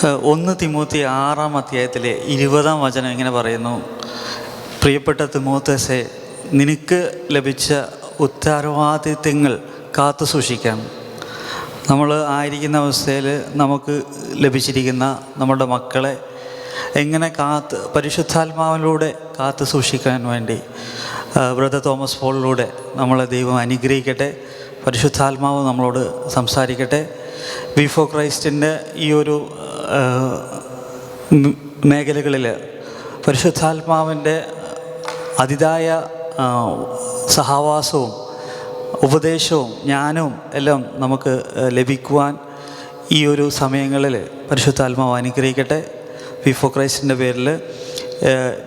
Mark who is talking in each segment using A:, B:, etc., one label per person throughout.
A: 1 Timothy 6-ാം അധ്യായത്തിലെ 20-ാം വചനം ഇങ്ങനെ പറയുന്നു: പ്രിയപ്പെട്ട തിമോത്തേസേ, നിനക്ക് ലഭിച്ച ഉത്തരവാദിത്വങ്ങൾ കാത്തു സൂക്ഷിക്കാം. നമ്മൾ ആയിരിക്കുന്ന അവസ്ഥയിൽ നമുക്ക് ലഭിച്ചിരിക്കുന്ന നമ്മുടെ മക്കളെ എങ്ങനെ പരിശുദ്ധാത്മാവിലൂടെ കാത്തു സൂക്ഷിക്കാൻ വേണ്ടി ബ്രദർ തോമസ് പോളിലൂടെ നമ്മളെ ദൈവം അനുഗ്രഹിക്കട്ടെ. പരിശുദ്ധാത്മാവ് നമ്മളോട് സംസാരിക്കട്ടെ. വി ഫോർ ക്രൈസ്റ്റിൻ്റെ ഈ ഒരു മേഖലകളിൽ പരിശുദ്ധാത്മാവിൻ്റെ അതിതായ സഹവാസവും ഉപദേശവും ജ്ഞാനവും എല്ലാം നമുക്ക് ലഭിക്കുവാൻ ഈ ഒരു സമയങ്ങളിൽ പരിശുദ്ധാത്മാവ് അനുഗ്രഹിക്കട്ടെ. വി ഫോർ ക്രൈസ്റ്റിൻ്റെ പേരിൽ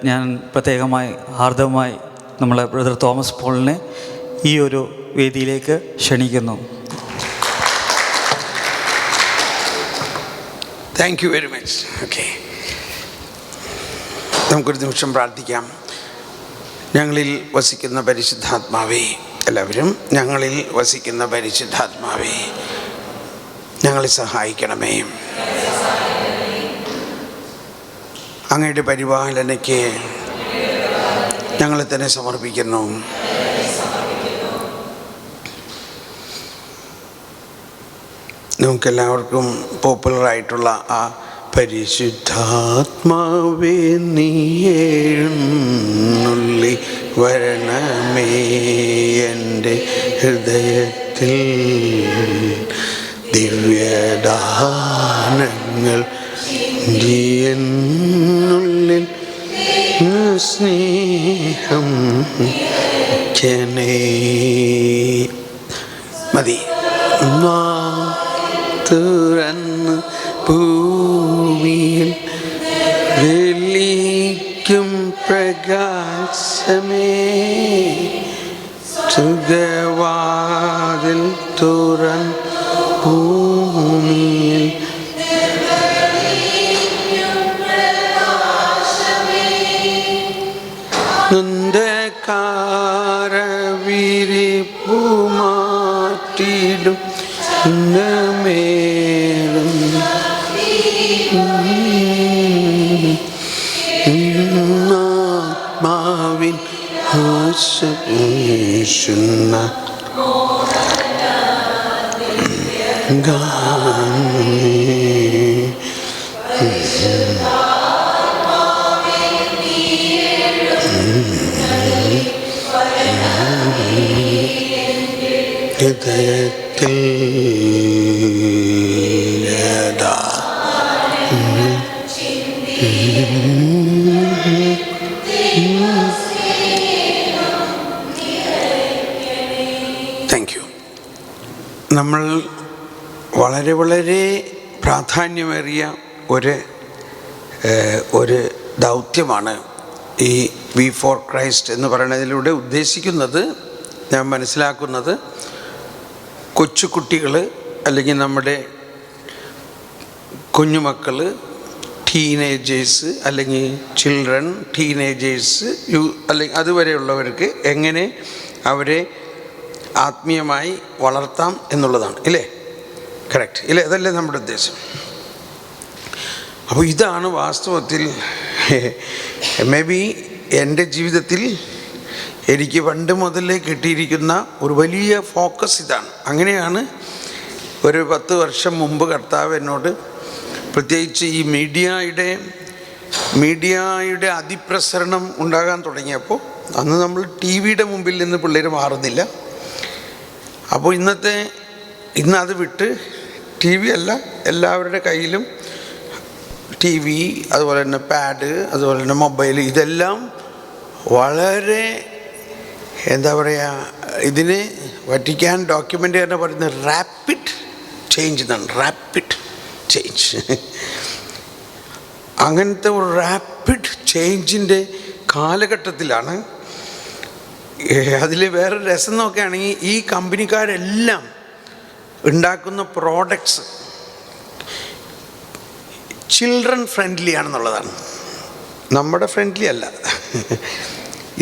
A: ഞാൻ പ്രത്യേകമായി ഹാർദവമായി നമ്മളെ ബ്രദർ തോമസ് പോളിനെ ഈ ഒരു വേദിയിലേക്ക് ക്ഷണിക്കുന്നു.
B: Thank you very much. Okay, നമുക്കൊരു നിമിഷം പ്രാർത്ഥിക്കാം. ഞങ്ങളിൽ വസിക്കുന്ന പരിശുദ്ധാത്മാവേ, എല്ലാവരും ഞങ്ങളിൽ വസിക്കുന്ന പരിശുദ്ധാത്മാവേ, ഞങ്ങളെ സഹായിക്കണമേ. അങ്ങയുടെ പരിപാലനയ്ക്ക് ഞങ്ങളെ തന്നെ സമർപ്പിക്കുന്നു. നമുക്കെല്ലാവർക്കും പോപ്പുലറായിട്ടുള്ള ആ പരിശുദ്ധാത്മാവേ നീ എഴുന്നള്ളി വരണമേ എൻ്റെ ഹൃദയത്തിൽ, ദിവ്യദാനങ്ങൾ എന്നുള്ളിൽ സ്നേഹം മതി. തുറന്ന് ഭൂമിയിൽ വെളിക്കും പ്രകാശമേ, സുഖവാതിൽ തുറന്ന് ഭൂമിയിൽ കാരവിരിപ്പു മാറ്റിടും മേലും ആത്മാവിൻ ആശപൂഷുന്ന ഹൃദയത്തിൽ താങ്ക് യു. നമ്മൾ വളരെ വളരെ പ്രാധാന്യമേറിയ ഒരു ദൗത്യമാണ് ഈ വി ഫോർ ക്രൈസ്റ്റ് എന്ന് പറയുന്നതിലൂടെ ഉദ്ദേശിക്കുന്നത്. ഞാൻ മനസ്സിലാക്കുന്നത് കൊച്ചുകുട്ടികൾ അല്ലെങ്കിൽ നമ്മുടെ കുഞ്ഞുമക്കൾ, ടീനേജേഴ്സ് അല്ലെങ്കിൽ ചിൽഡ്രൻ, ടീനേജേഴ്സ്, അല്ലെങ്കിൽ അതുവരെയുള്ളവർക്ക് എങ്ങനെ അവരെ ആത്മീയമായി വളർത്താം എന്നുള്ളതാണ്. ഇല്ലേ? കറക്റ്റ് ഇല്ലേ? അതല്ലേ നമ്മുടെ ഉദ്ദേശം. അപ്പോൾ ഇതാണ് വാസ്തവത്തിൽ മേ ബി എൻ്റെ ജീവിതത്തിൽ എനിക്ക് പണ്ട് മുതലേ കിട്ടിയിരിക്കുന്ന ഒരു വലിയ ഫോക്കസ് ഇതാണ്. അങ്ങനെയാണ് ഒരു 10 വർഷം മുമ്പ് കർത്താവ് എന്നോട്, പ്രത്യേകിച്ച് ഈ മീഡിയയുടെ അതിപ്രസരണം ഉണ്ടാകാൻ തുടങ്ങിയപ്പോൾ, അന്ന് നമ്മൾ ടി-വിയുടെ മുമ്പിൽ നിന്ന് പിള്ളേർ മാറുന്നില്ല. അപ്പോൾ ഇന്ന് അത് വിട്ട് TV അല്ല, എല്ലാവരുടെ കയ്യിലും TV, അതുപോലെ തന്നെ പാഡ്, അതുപോലെ തന്നെ മൊബൈൽ, ഇതെല്ലാം വളരെ എന്താ പറയുക, ഇതിന് വറ്റിക്കാൻ ഡോക്യുമെൻ്റ് തന്നെ പറയുന്നത് റാപ്പിഡ് ചേഞ്ച് എന്നാണ്. Rapid change. അങ്ങനത്തെ ഒരു റാപ്പിഡ് ചേഞ്ചിൻ്റെ കാലഘട്ടത്തിലാണ്. അതിൽ വേറെ രസം നോക്കുകയാണെങ്കിൽ ഈ കമ്പനിക്കാരെല്ലാം ഉണ്ടാക്കുന്ന പ്രോഡക്ട്സ് ചിൽഡ്രൻ ഫ്രണ്ട്ലി ആണെന്നുള്ളതാണ്. നമ്മുടെ ഫ്രണ്ട്ലി അല്ല.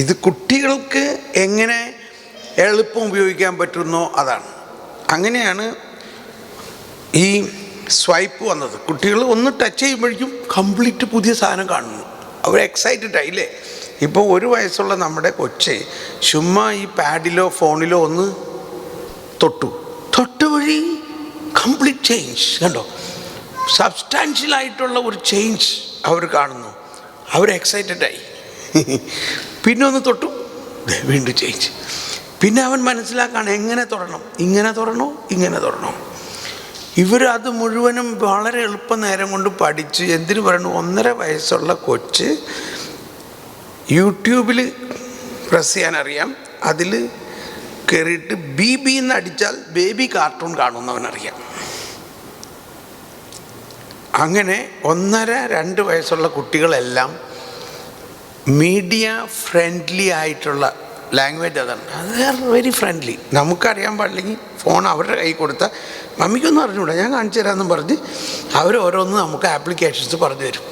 B: ഇത് കുട്ടികൾക്ക് എങ്ങനെ എളുപ്പം ഉപയോഗിക്കാൻ പറ്റുന്നോ അതാണ്. അങ്ങനെയാണ് ഈ സ്വൈപ്പ് വന്നത്. കുട്ടികൾ ഒന്ന് ടച്ച് ചെയ്യുമ്പോഴേക്കും കംപ്ലീറ്റ് പുതിയ സാധനം കാണുന്നു. അവർ എക്സൈറ്റഡ് ആയില്ലേ. ഇപ്പോൾ 1 വയസ്സുള്ള നമ്മുടെ കൊച്ച് ചുമ്മാ ഈ പാഡിലോ ഫോണിലോ ഒന്ന് തൊട്ട് വഴി കംപ്ലീറ്റ് ചേഞ്ച് കണ്ടോ. സബ്സ്റ്റാൻഷ്യലായിട്ടുള്ള ഒരു ചേഞ്ച് അവർ കാണുന്നു. അവർ എക്സൈറ്റഡായി. പിന്നെ ഒന്ന് തൊട്ടു, വീണ്ടും ചേഞ്ച്. പിന്നെ അവൻ മനസ്സിലാക്കാണ് എങ്ങനെ തൊടണം, ഇങ്ങനെ തൊടണോ. ഇവരത് മുഴുവനും വളരെ എളുപ്പനേരം കൊണ്ട് പഠിച്ച് എന്തിനു പറയണു, 1.5 വയസ്സുള്ള കൊച്ച് യൂട്യൂബിൽ പ്രസ് ചെയ്യാനറിയാം. അതിൽ കയറിയിട്ട് BB എന്ന് അടിച്ചാൽ ബേബി കാർട്ടൂൺ കാണുന്നവനറിയാം. അങ്ങനെ 1.5-2 വയസ്സുള്ള കുട്ടികളെല്ലാം മീഡിയ ഫ്രണ്ട്ലി ആയിട്ടുള്ള ലാംഗ്വേജ് അതാണ്. അത് വെരി ഫ്രണ്ട്ലി. നമുക്കറിയാൻ പാടില്ലെങ്കിൽ ഫോൺ അവരുടെ കൈ കൊടുത്താൽ മമ്മിക്കൊന്നും അറിഞ്ഞൂടാ, ഞാൻ കാണിച്ചു തരാമെന്നും പറഞ്ഞ് അവരോരോന്ന് നമുക്ക് ആപ്ലിക്കേഷൻസ് പറഞ്ഞു തരും.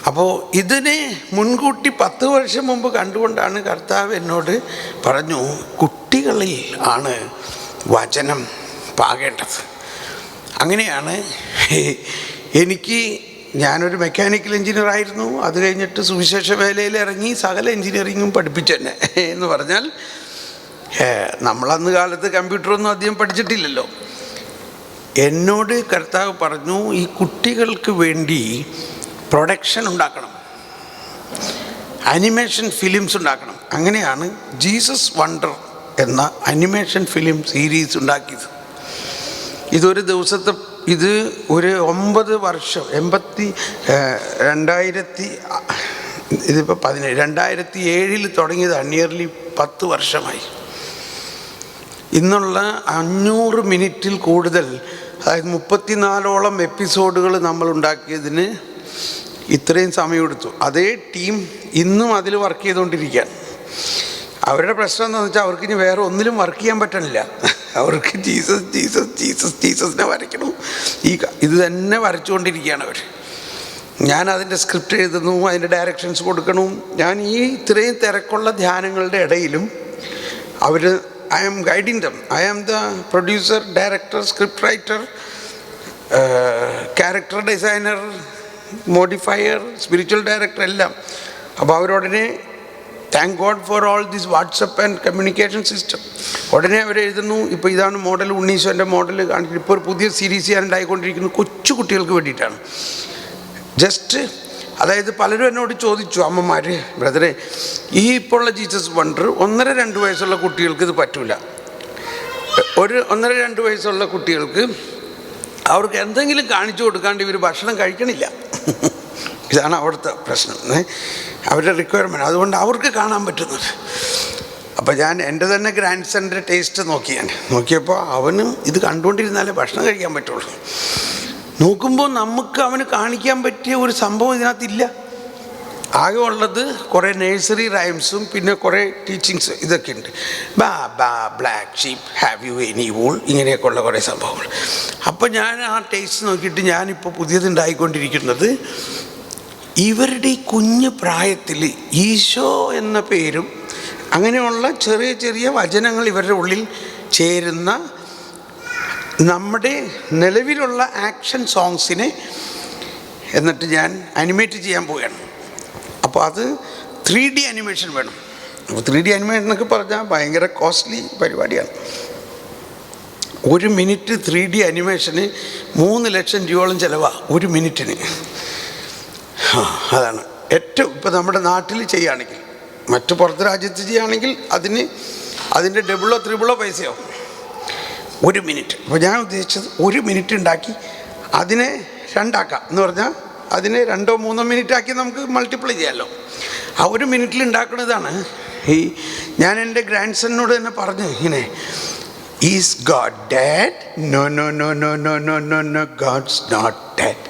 B: അപ്പോൾ ഇതിനെ മുൻകൂട്ടി 10 വർഷം മുമ്പ് കണ്ടുകൊണ്ടാണ് കർത്താവ് എന്നോട് പറഞ്ഞു, കുട്ടികളിൽ ആണ് വചനം പാകേണ്ടത്. അങ്ങനെയാണ് ഞാനൊരു മെക്കാനിക്കൽ എഞ്ചിനീയർ ആയിരുന്നു. അത് കഴിഞ്ഞിട്ട് സുവിശേഷ വേലയിൽ ഇറങ്ങി സകല എഞ്ചിനീയറിങ്ങും പഠിപ്പിച്ചു തന്നെ. എന്ന് പറഞ്ഞാൽ നമ്മളന്ന് കാലത്ത് കമ്പ്യൂട്ടറൊന്നും അധികം പഠിച്ചിട്ടില്ലല്ലോ. എന്നോട് കർത്താവ് പറഞ്ഞു, ഈ കുട്ടികൾക്ക് വേണ്ടി പ്രൊഡക്ഷൻ ഉണ്ടാക്കണം, അനിമേഷൻ ഫിലിംസ് ഉണ്ടാക്കണം. അങ്ങനെയാണ് ജീസസ് വണ്ടർ എന്ന അനിമേഷൻ ഫിലിം സീരീസ് ഉണ്ടാക്കിയത്. ഇതൊരു ദിവസത്തെ, ഇത് ഒരു 9 വർഷം, 2007 തുടങ്ങിയതാണ്. നിയർലി 10 വർഷമായി. ഇന്നുള്ള 500 മിനിറ്റിൽ കൂടുതൽ, അതായത് 34ഓളം എപ്പിസോഡുകൾ നമ്മൾ ഉണ്ടാക്കിയതിന് ഇത്രയും സമയമെടുത്തു. അതേ ടീം ഇന്നും അതിൽ വർക്ക് ചെയ്തുകൊണ്ടിരിക്കുകയാണ്. അവരുടെ പ്രശ്നം എന്താണെന്ന് വെച്ചാൽ അവർക്ക് ഇനി വേറെ ഒന്നിലും വർക്ക് ചെയ്യാൻ പറ്റണില്ല. അവർക്ക് ജീസസിനെ വരയ്ക്കണം. ഇത് തന്നെ വരച്ചുകൊണ്ടിരിക്കുകയാണ് അവർ. ഞാൻ അതിൻ്റെ സ്ക്രിപ്റ്റ് എഴുതുന്നു, അതിൻ്റെ ഡയറക്ഷൻസ് കൊടുക്കണം. ഞാൻ ഈ ഇത്രയും തിരക്കുള്ള ധ്യാനങ്ങളുടെ ഇടയിലും I am guiding them. I am the producer, director, script writer, character designer, modifier, spiritual director എല്ലാം. അപ്പോൾ അവരുടനെ thank God for all this WhatsApp and communication system. ഉടനെ അവരെഴുതുന്നു, ഇപ്പോൾ ഇതാണ് മോഡൽ, ഉണ്ണീശോൻ്റെ മോഡൽ കാണിച്ചിട്ട് ഇപ്പോൾ ഒരു പുതിയ സീരീസ് ഞാൻ ഉണ്ടായിക്കൊണ്ടിരിക്കുന്നു, കൊച്ചു കുട്ടികൾക്ക് വേണ്ടിയിട്ടാണ്. ജസ്റ്റ് അതായത് പലരും എന്നോട് ചോദിച്ചു, അമ്മമാർ, ബ്രദറെ, ഈ ഇപ്പോൾ ഉള്ള ജീസസ് വണ്ടർ 1.5-2 വയസ്സുള്ള കുട്ടികൾക്ക് ഇത് പറ്റൂല. ഒരു 1.5-2 വയസ്സുള്ള കുട്ടികൾക്ക് അവർക്ക് എന്തെങ്കിലും കാണിച്ചു കൊടുക്കാണ്ട് ഇവർ ഭക്ഷണം കഴിക്കണില്ല. ഇതാണ് അവിടുത്തെ പ്രശ്നം, അവരുടെ റിക്വയർമെൻറ്റ്. അതുകൊണ്ട് അവർക്ക് കാണാൻ പറ്റുന്നത്. അപ്പോൾ ഞാൻ എൻ്റെ തന്നെ ഗ്രാൻഡ് സൻ്റെ ടേസ്റ്റ് നോക്കിയപ്പോൾ അവനും ഇത് കണ്ടുകൊണ്ടിരുന്നാലേ ഭക്ഷണം കഴിക്കാൻ പറ്റുള്ളൂ. നോക്കുമ്പോൾ നമുക്ക് അവന് കാണിക്കാൻ പറ്റിയ ഒരു സംഭവം ഇതിനകത്തില്ല. ആകെ ഉള്ളത് കുറേ നേഴ്സറി റൈംസും പിന്നെ കുറേ ടീച്ചിങ്സ് ഇതൊക്കെ ഉണ്ട്. Black sheep, have you any wool, ഇങ്ങനെയൊക്കെയുള്ള കുറേ സംഭവങ്ങൾ. അപ്പോൾ ഞാൻ ആ ടേസ്റ്റ് നോക്കിയിട്ട് ഞാനിപ്പോൾ പുതിയതുണ്ടായിക്കൊണ്ടിരിക്കുന്നത്, ഇവരുടെ ഈ കുഞ്ഞു പ്രായത്തിൽ ഈശോ എന്ന പേരും അങ്ങനെയുള്ള ചെറിയ ചെറിയ വചനങ്ങൾ ഇവരുടെ ഉള്ളിൽ ചേരുന്ന നമ്മുടെ നിലവിലുള്ള ആക്ഷൻ സോങ്സിനെ എന്നിട്ട് ഞാൻ അനിമേറ്റ് ചെയ്യാൻ പോവുകയാണ്. അപ്പോൾ അത് 3D അനിമേഷൻ വേണം. അപ്പോൾ 3D അനിമേഷൻ എന്നൊക്കെ പറഞ്ഞാൽ ഭയങ്കര കോസ്റ്റ്ലി പരിപാടിയാണ്. 1 മിനിറ്റ് 3D അനിമേഷന് 3 ലക്ഷം രൂപയോളം ചിലവാണ് 1 മിനിറ്റിന്. അതാണ് ഏറ്റവും. ഇപ്പോൾ നമ്മുടെ നാട്ടിൽ ചെയ്യുകയാണെങ്കിൽ, മറ്റു പുറത്ത് രാജ്യത്ത് ചെയ്യുകയാണെങ്കിൽ അതിൻ്റെ ഡബിളോ ത്രിബിളോ പൈസയാവും 1 മിനിറ്റ്. അപ്പോൾ ഞാൻ ഉദ്ദേശിച്ചത് 1 മിനിറ്റ് ഉണ്ടാക്കി അതിനെ 2 ആക്കാം എന്ന് പറഞ്ഞാൽ അതിനെ 2-3 മിനിറ്റ് ആക്കി നമുക്ക് മൾട്ടിപ്ലൈ ചെയ്യാമല്ലോ. ആ 1 മിനിറ്റിൽ ഉണ്ടാക്കുന്നതാണ്. ഞാൻ എൻ്റെ ഗ്രാൻഡ് സണിനോട് തന്നെ പറഞ്ഞു ഇങ്ങനെ, is God dead? No no no no no no no no, God's not dead.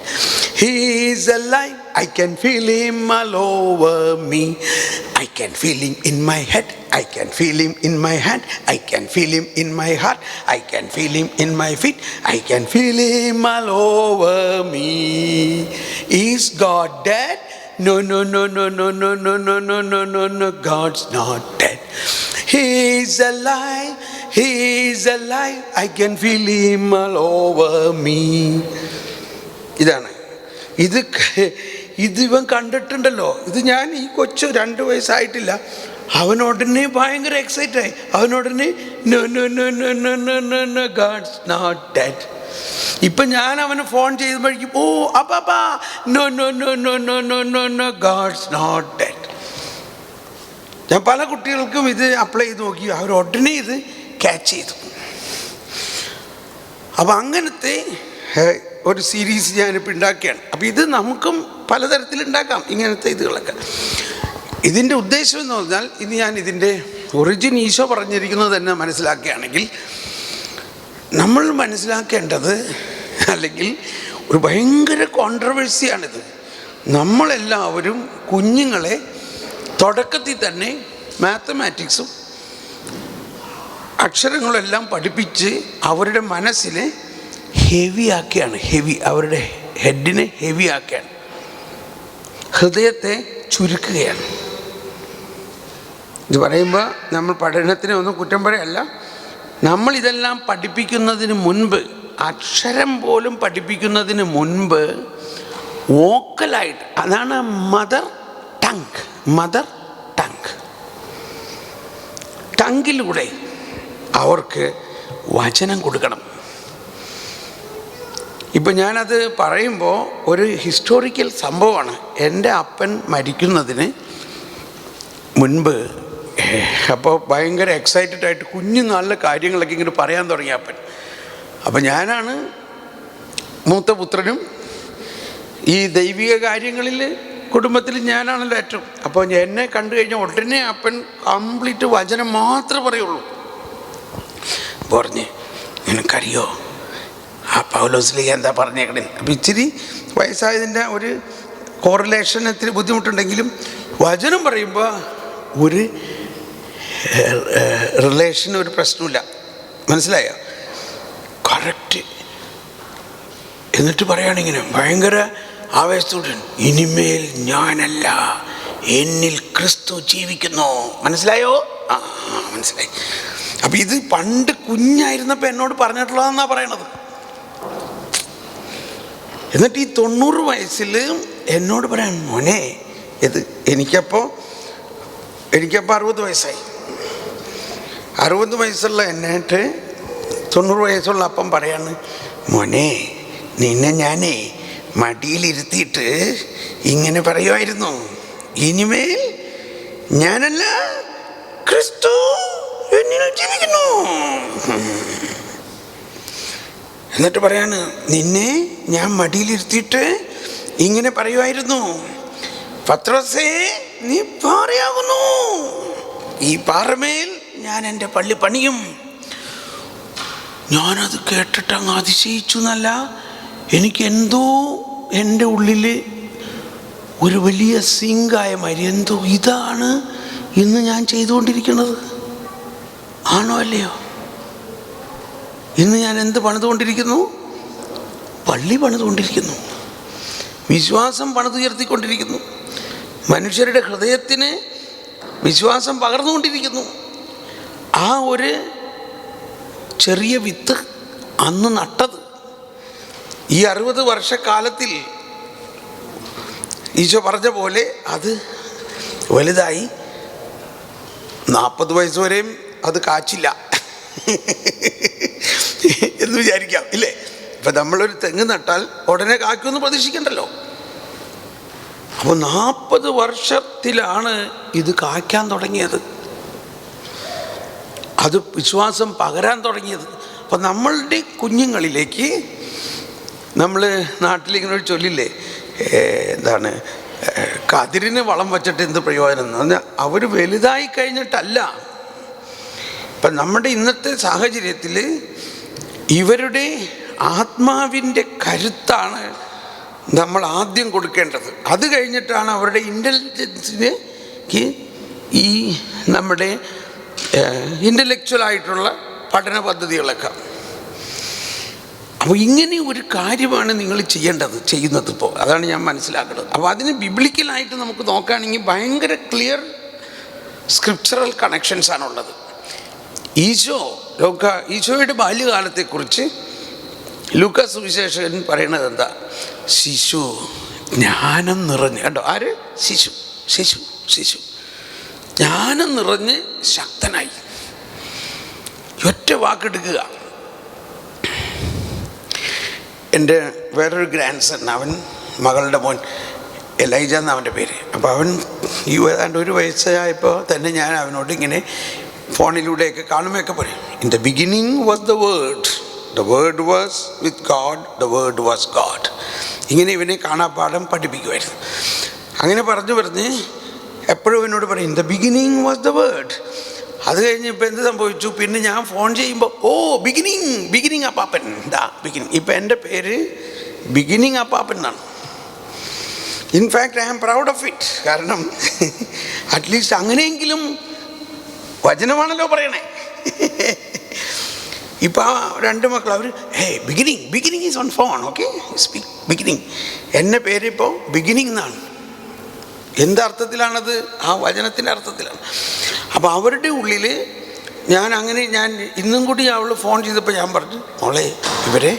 B: He is alive. I can feel him all over me. I can feel him in my head. I can feel him in my hand. I can feel him in my heart. I can feel him in my feet. I can feel him all over me. Is God dead? No, no, no, no, no, no, no, no, no, no, no, no. God's not dead. He is alive. He is alive, I can feel him all over me. ഇതാണ് ഇത് ഇവൻ കണ്ടിട്ടുണ്ടല്ലോ. ഇത് ഞാൻ ഈ കൊച്ചു 2 വയസ്സായിട്ടില്ല, അവനോടനെ ഭയങ്കര എക്സൈറ്റായി. അവനോടനെ no no no no no no no no God's not dead. ഇപ്പം ഞാൻ അവന് ഫോൺ ചെയ്യുമ്പോഴേക്കും ഓ അപ്പാ no no no no no no no no God's not dead. ഞാൻ പല കുട്ടികൾക്കും ഇത് അപ്ലൈ ചെയ്ത് നോക്കി, അവർ ഉടനെ ഇത് ക്യാച്ച് ചെയ്തു. അപ്പം അങ്ങനത്തെ ഒരു സീരീസ് ഞാനിപ്പോൾ ഉണ്ടാക്കുകയാണ്. അപ്പം ഇത് നമുക്കും പലതരത്തിലുണ്ടാക്കാം ഇങ്ങനത്തെ ഇതുകളൊക്കെ. ഇതിൻ്റെ ഉദ്ദേശം എന്ന് പറഞ്ഞാൽ ഇനി ഞാൻ ഇതിൻ്റെ ഒറിജിൻ ഈശോ പറഞ്ഞിരിക്കുന്നത് തന്നെ മനസ്സിലാക്കുകയാണെങ്കിൽ, നമ്മൾ മനസ്സിലാക്കേണ്ടത്, അല്ലെങ്കിൽ ഒരു ഭയങ്കര കോൺട്രവേഴ്സിയാണിത്, നമ്മളെല്ലാവരും കുഞ്ഞുങ്ങളെ തുടക്കത്തിൽ തന്നെ മാത്തമാറ്റിക്സും അക്ഷരങ്ങളെല്ലാം പഠിപ്പിച്ച് അവരുടെ മനസ്സിനെ ഹെവിയാക്കുകയാണ്. അവരുടെ ഹെഡിനെ ഹെവിയാക്കുകയാണ്, ഹൃദയത്തെ ചുരുക്കുകയാണ്. ഇത് പറയുമ്പോൾ നമ്മൾ പഠനത്തിനെ ഒന്നും കുറ്റം പറയല്ല. നമ്മളിതെല്ലാം പഠിപ്പിക്കുന്നതിന് മുൻപ്, അക്ഷരം പോലും പഠിപ്പിക്കുന്നതിന് മുൻപ് വോക്കലായിട്ട്, അതാണ് മദർ ടങ്. ടങ്ങിലൂടെ അവർക്ക് വചനം കൊടുക്കണം. ഇപ്പം ഞാനത് പറയുമ്പോൾ ഒരു ഹിസ്റ്റോറിക്കൽ സംഭവമാണ്. എൻ്റെ അപ്പൻ മരിക്കുന്നതിന് മുൻപ്, അപ്പോൾ ഭയങ്കര എക്സൈറ്റഡ് ആയിട്ട് കുഞ്ഞുനാളിലെ കാര്യങ്ങളൊക്കെ ഇങ്ങനെ പറയാൻ തുടങ്ങി അപ്പൻ. അപ്പം ഞാനാണ് മൂത്ത പുത്രനും. ഈ ദൈവിക കാര്യങ്ങളിൽ കുടുംബത്തിൽ ഞാനാണല്ലോ ഏറ്റവും. അപ്പോൾ എന്നെ കണ്ടു കഴിഞ്ഞാൽ ഉടനെ അപ്പൻ കംപ്ലീറ്റ് വചനം മാത്രമേ പറയുള്ളൂ. പറഞ്ഞ് നിനക്കറിയോ ആ പൗലോസിലേക്ക് എന്താ പറഞ്ഞേക്കണേ. അപ്പം ഇച്ചിരി വയസ്സായതിൻ്റെ ഒരു കോറിലേഷൻ ഇത്തിരി ബുദ്ധിമുട്ടുണ്ടെങ്കിലും വചനം പറയുമ്പോൾ ഒരു റിലേഷൻ, ഒരു പ്രശ്നമില്ല. മനസ്സിലായോ? കറക്റ്റ്. എന്നിട്ട് പറയുകയാണിങ്ങനെ ഭയങ്കര ആവേശത്തോടെ, ഇനിമേൽ ഞാനല്ല എന്നിൽ ക്രിസ്തു ജീവിക്കുന്നു. മനസ്സിലായോ? ആ മനസ്സിലായി. അപ്പം ഇത് പണ്ട് കുഞ്ഞായിരുന്നപ്പോൾ എന്നോട് പറഞ്ഞിട്ടുള്ളതെന്നാണ് പറയണത്. എന്നിട്ട് ഈ 90 വയസ്സിൽ എന്നോട് പറയാൻ, മോനെ ഇത് എനിക്കപ്പോൾ 60 വയസ്സായി. 60 വയസ്സുള്ള എന്നിട്ട് 90 വയസ്സുള്ള അപ്പം പറയാണ്, മോനെ നിന്നെ ഞാനേ മടിയിലിരുത്തിയിട്ട് ഇങ്ങനെ പറയുമായിരുന്നു, ഇനിമേൽ ഞാനല്ല ക്രിസ്തു എന്നിൽ ജീവിക്കുന്നു. എന്നിട്ട് പറയാണ്, നിന്നെ ഞാൻ മടിയിലിരുത്തിയിട്ട് ഇങ്ങനെ പറയുമായിരുന്നു, പത്രോസേ നീ പാറയാകുന്നു, ഈ പാറമേൽ ഞാൻ എൻ്റെ പള്ളി പണിയും. ഞാനത് കേട്ടിട്ട് അങ്ങ് അതിശയിച്ചു എന്നല്ല, എനിക്കെന്തോ എൻ്റെ ഉള്ളിൽ ഒരു വലിയ സിങ്കായ മാതിരി, എന്തോ ഇതാണ് ഇന്ന് ഞാൻ ചെയ്തുകൊണ്ടിരിക്കുന്നത്. ആണോ അല്ലയോ? ഇന്ന് ഞാൻ എന്ത് പണിതുകൊണ്ടിരിക്കുന്നു? പള്ളി പണിതുകൊണ്ടിരിക്കുന്നു, വിശ്വാസം പണിതുയർത്തിക്കൊണ്ടിരിക്കുന്നു, മനുഷ്യരുടെ ഹൃദയത്തിന് വിശ്വാസം പകർന്നുകൊണ്ടിരിക്കുന്നു. ആ ഒരു ചെറിയ വിത്ത് അന്ന് നട്ടത് ഈ 60 വർഷക്കാലത്തിൽ ഈശോ പറഞ്ഞ പോലെ അത് വലുതായി. 40 വയസ്സ് വരെയും അത് കാച്ചില്ല എന്ന് വിചാരിക്കാം, ഇല്ലേ? ഇപ്പം നമ്മളൊരു തെങ്ങ് നട്ടാൽ ഉടനെ കാക്കുമെന്ന് പ്രതീക്ഷിക്കണ്ടല്ലോ. അപ്പോൾ 40 വർഷത്തിലാണ് ഇത് കായ്ക്കാൻ തുടങ്ങിയത്, അത് വിശ്വാസം പകരാൻ തുടങ്ങിയത്. അപ്പം നമ്മളുടെ കുഞ്ഞുങ്ങളിലേക്ക് നമ്മൾ നാട്ടിലിങ്ങനെ ഒരു ചൊല്ലില്ലേ, എന്താണ്, കതിരിന് വളം വച്ചിട്ട് എന്ത് പ്രയോജനം എന്ന് പറഞ്ഞാൽ അവർ വലുതായി കഴിഞ്ഞിട്ടല്ല. ഇപ്പം നമ്മുടെ ഇന്നത്തെ സാഹചര്യത്തിൽ ഇവരുടെ ആത്മാവിൻ്റെ കരുത്താണ് നമ്മൾ ആദ്യം കൊടുക്കേണ്ടത്. അത് കഴിഞ്ഞിട്ടാണ് അവരുടെ ഇൻ്റലിജൻസിലേക്ക് ഈ നമ്മുടെ ഇൻ്റലക്ച്വലായിട്ടുള്ള പഠന പദ്ധതികളൊക്കെ. അപ്പോൾ ഇങ്ങനെ ഒരു കാര്യമാണ് നിങ്ങൾ ചെയ്യുന്നത് ഇപ്പോൾ. അതാണ് ഞാൻ മനസ്സിലാക്കുന്നത്. അപ്പോൾ അതിന് ബിബ്ലിക്കലായിട്ട് നമുക്ക് നോക്കുകയാണെങ്കിൽ ഭയങ്കര ക്ലിയർ സ്ക്രിപ്ചറൽ കണക്ഷൻസാണുള്ളത്. ഈശോയുടെ ബാല്യകാലത്തെക്കുറിച്ച് ലൂക്കാസ് സുവിശേഷകൻ പറയണത് എന്താ? ശിശു ജ്ഞാനം നിറഞ്ഞ്, കണ്ടോ, ആര്? ശിശു ജ്ഞാനം നിറഞ്ഞ് ശക്തനായി. ഒറ്റ വാക്കെടുക്കുക. എൻ്റെ വേറൊരു ഗ്രാൻഡ് സൺ, അവൻ മകളുടെ മോൻ എലൈജ എന്ന് അവൻ്റെ പേര്. അപ്പോൾ അവൻ ഏതാണ്ട് 1 വയസ്സായപ്പോൾ തന്നെ ഞാൻ അവനോട് ഇങ്ങനെ ഫോണിലൂടെയൊക്കെ കാണുമ്പോഴൊക്കെ പറയും, in the beginning was the word was with God, the word was God. ഇങ്ങനെ ഇവനെ കാണാപ്പാഠം പഠിപ്പിക്കുമായിരുന്നു. അങ്ങനെ പറഞ്ഞ് എപ്പോഴും ഇവനോട് പറയും, in the beginning was the word. അത് കഴിഞ്ഞ് ഇപ്പം എന്ത് സംഭവിച്ചു? പിന്നെ ഞാൻ ഫോൺ ചെയ്യുമ്പോൾ, ബിഗിനിങ് അപ്പാപ്പൻ, ബിഗിനിങ്. ഇപ്പം എൻ്റെ പേര് ബിഗിനിങ് അപ്പാപ്പൻ എന്നാണ്. In fact I am proud of it. കാരണം അറ്റ്ലീസ്റ്റ് അങ്ങനെയെങ്കിലും വചനമാണല്ലോ പറയണേ. ഇപ്പം ആ 2 മക്കൾ അവർ beginning is on phone, okay, beginning. എൻ്റെ പേരിപ്പോൾ ബിഗിനിങ് എന്നാണ്. എന്തർത്ഥത്തിലാണത്? ആ വചനത്തിൻ്റെ അർത്ഥത്തിലാണ്. അപ്പോൾ അവരുടെ ഉള്ളിൽ ഞാൻ ഇന്നും കൂടി അവൾ ഫോൺ ചെയ്തപ്പോൾ ഞാൻ പറഞ്ഞു, മോളെ, ഇവരെ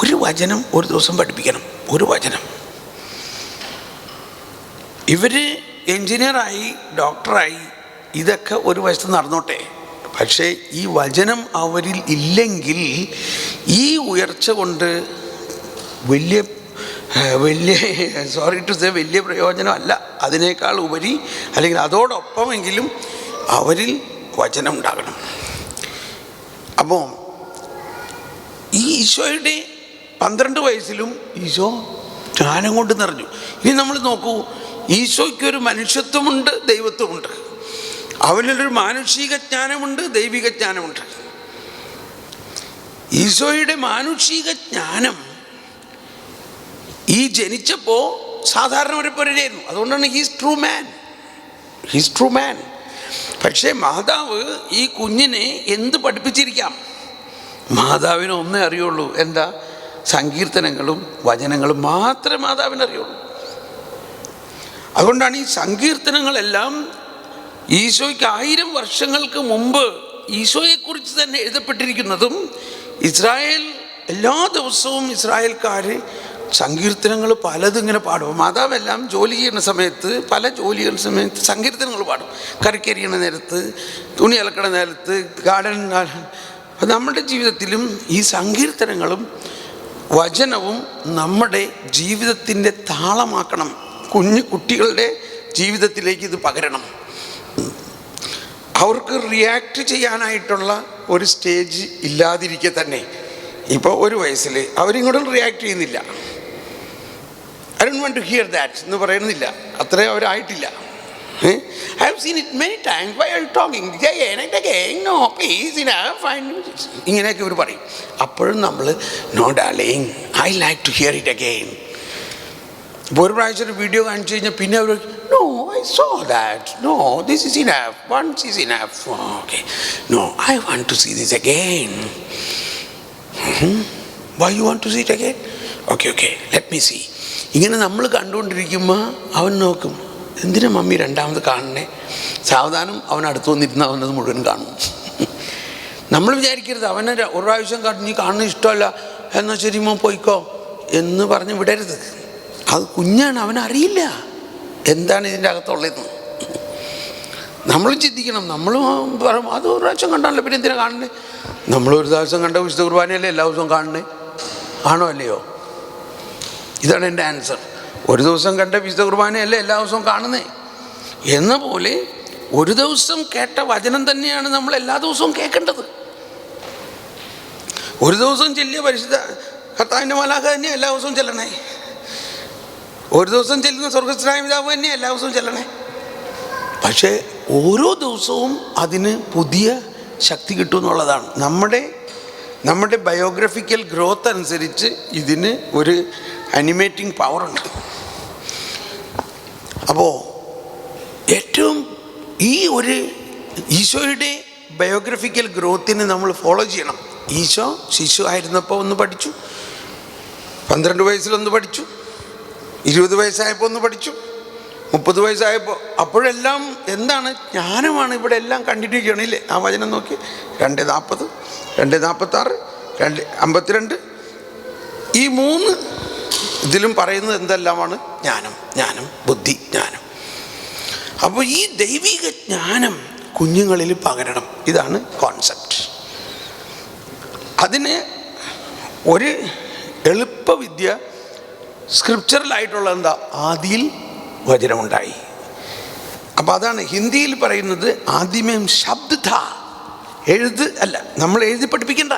B: ഒരു വചനം ഒരു ദിവസം പഠിപ്പിക്കണം, ഒരു വചനം. ഇവർ എൻജിനീയറായി, ഡോക്ടറായി, ഇതൊക്കെ ഒരു വശത്ത് നടന്നോട്ടെ. പക്ഷേ ഈ വചനം അവരിൽ ഇല്ലെങ്കിൽ ഈ ഉയർച്ച കൊണ്ട് വലിയ സോറി ടു സേ വലിയ പ്രയോജനമല്ല. അതിനേക്കാൾ ഉപരി, അല്ലെങ്കിൽ അതോടൊപ്പമെങ്കിലും അവരിൽ വചനം ഉണ്ടാകണം. അപ്പോൾ ഈ ഈശോയുടെ 12 വയസ്സിലും ഈശോ ജ്ഞാനം കൊണ്ട് നിറഞ്ഞു. ഇനി നമ്മൾ നോക്കൂ, ഈശോയ്ക്കൊരു മനുഷ്യത്വമുണ്ട്, ദൈവത്വമുണ്ട്. അവനിലൊരു മാനുഷിക ജ്ഞാനമുണ്ട്, ദൈവിക ജ്ഞാനമുണ്ട്. ഈശോയുടെ മാനുഷിക ജ്ഞാനം ഈ ജനിച്ചപ്പോൾ സാധാരണ ഒരു പോലെയായിരുന്നു. അതുകൊണ്ടാണ് ഹീസ് ട്രൂ മാൻ. പക്ഷേ മാതാവ് ഈ കുഞ്ഞിനെ എന്ത് പഠിപ്പിച്ചിരിക്കാം? മാതാവിന് ഒന്നേ അറിയുള്ളൂ, എന്താ? സങ്കീർത്തനങ്ങളും വചനങ്ങളും മാത്രമേ മാതാവിന് അറിയുള്ളൂ. അതുകൊണ്ടാണ് ഈ സങ്കീർത്തനങ്ങളെല്ലാം ഈശോയ്ക്ക് 1000 വർഷങ്ങൾക്ക് മുമ്പ് ഈശോയെക്കുറിച്ച് തന്നെ എഴുതപ്പെട്ടിരിക്കുന്നതും, ഇസ്രായേൽ എല്ലാ ദിവസവും ഇസ്രായേൽക്കാർ സങ്കീർത്തനങ്ങൾ പലതും ഇങ്ങനെ പാടും. മാതാവെല്ലാം ജോലി ചെയ്യുന്ന സമയത്ത്, പല ജോലികളുടെ സമയത്ത് സങ്കീർത്തനങ്ങൾ പാടും. കറിക്കരിയണ നേരത്ത്, തുണി അലക്കണ നേരത്ത്, ഗാർഡൻ. അപ്പം നമ്മുടെ ജീവിതത്തിലും ഈ സങ്കീർത്തനങ്ങളും വചനവും നമ്മുടെ ജീവിതത്തിൻ്റെ താളമാക്കണം. കുട്ടികളുടെ ജീവിതത്തിലേക്ക് ഇത് പകരണം. അവർക്ക് റിയാക്ട് ചെയ്യാനായിട്ടുള്ള ഒരു സ്റ്റേജ് ഇല്ലാതിരിക്കെ തന്നെ ഇപ്പോൾ 1 വയസ്സിൽ അവരിങ്ങോട്ടും റിയാക്ട് ചെയ്യുന്നില്ല. I don't want to hear that എന്ന് പറയുന്നില്ല. അത്രയും അവരായിട്ടില്ല. I have seen it many times. Why are you talking again? No please, ഇങ്ങനെയൊക്കെ ഇവർ പറയും. അപ്പോഴും നമ്മൾ, no darling, I like to hear it again. ഇപ്പോൾ ഒരു പ്രാവശ്യം ഒരു വീഡിയോ കാണിച്ചു കഴിഞ്ഞാൽ പിന്നെ അവർ, no I saw that, no this is enough, once is enough, okay, no I want to see this again. Why you want to see it again? Okay, let me see. ഇങ്ങനെ നമ്മൾ കണ്ടുകൊണ്ടിരിക്കുമ്പോൾ അവൻ നോക്കും, എന്തിനാ മമ്മി രണ്ടാമത് കാണണേ? സാവധാനം അവൻ അടുത്ത് വന്നിരുന്ന അവനത് മുഴുവൻ കാണും. നമ്മൾ വിചാരിക്കരുത് അവനെ 1 പ്രാവശ്യം നീ കാണുന്ന ഇഷ്ടമല്ല, എന്നാൽ ശരി മോൻ പോയിക്കോ എന്ന് പറഞ്ഞ് വിടരുത്. അത് കുഞ്ഞാണ്, അവനറിയില്ല എന്താണ് ഇതിൻ്റെ അകത്തുള്ളതെന്ന്. നമ്മൾ ചിന്തിക്കണം. നമ്മൾ പറയും, അത് 1 പ്രാവശ്യം കണ്ടാണല്ലോ, പിന്നെ എന്തിനാ കാണണേ? നമ്മൾ 1 ദിവസം കണ്ട വിശുദ്ധ കുർബാനയല്ലേ എല്ലാ ദിവസവും കാണണേ? ആണോ അല്ലയോ? ഇതാണ് എൻ്റെ ആൻസർ. 1 ദിവസം കണ്ട വിശുദ്ധ കുർബാനയല്ലേ എല്ലാ ദിവസവും കാണുന്നേ? എന്ന പോലെ 1 ദിവസം കേട്ട വചനം തന്നെയാണ് നമ്മൾ എല്ലാ ദിവസവും കേൾക്കേണ്ടത്. 1 ദിവസം ചെല്ലിയ പരിശുദ്ധ കർത്താവിൻ്റെ മാലാഖ തന്നെ എല്ലാ ദിവസവും ചെല്ലണേ. 1 ദിവസം ചെല്ലുന്ന സ്വർഗസ്ഥനായ പിതാവ് തന്നെ എല്ലാ ദിവസവും ചെല്ലണേ. പക്ഷേ ഓരോ ദിവസവും അതിന് പുതിയ ശക്തി കിട്ടുമെന്നുള്ളതാണ്. നമ്മുടെ ബയോഗ്രഫിക്കൽ ഗ്രോത്ത് അനുസരിച്ച് ഇതിന് ഒരു അനിമേറ്റിംഗ് പവറുണ്ട്. അപ്പോൾ ഏറ്റവും ഈ ഒരു ഈശോയുടെ ബയോഗ്രഫിക്കൽ ഗ്രോത്തിനെ നമ്മൾ ഫോളോ ചെയ്യണം. ഈശോ ശിശു ആയിരുന്നപ്പോൾ ഒന്ന് പഠിച്ചു, 12 വയസ്സിലൊന്ന് പഠിച്ചു, 20 വയസ്സായപ്പോൾ ഒന്ന് പഠിച്ചു, 30 വയസ്സായപ്പോൾ അപ്പോഴെല്ലാം എന്താണ് ജ്ഞാനമാണ് ഇവിടെ എല്ലാം കണ്ടിരിക്കുകയാണില്ലേ. ആ വചനം നോക്കി 2:40, 2:46, 2:52 ഈ 3 ഇതിലും പറയുന്നത് എന്തെല്ലാമാണ്? ജ്ഞാനം, ജ്ഞാനം, ബുദ്ധി, ജ്ഞാനം. അപ്പോൾ ഈ ദൈവിക ജ്ഞാനം കുഞ്ഞുങ്ങളിൽ പകരണം. ഇതാണ് കോൺസെപ്റ്റ്. അതിന് ഒരു എളുപ്പവിദ്യ സ്ക്രിപ്ചറലായിട്ടുള്ള എന്താ? ആദിയിൽ വചനമുണ്ടായി. അപ്പം അതാണ് ഹിന്ദിയിൽ പറയുന്നത് ആദിമേം ശബ്ദ ഥാ. എഴുത് അല്ല, നമ്മൾ എഴുതി പഠിപ്പിക്കണ്ട.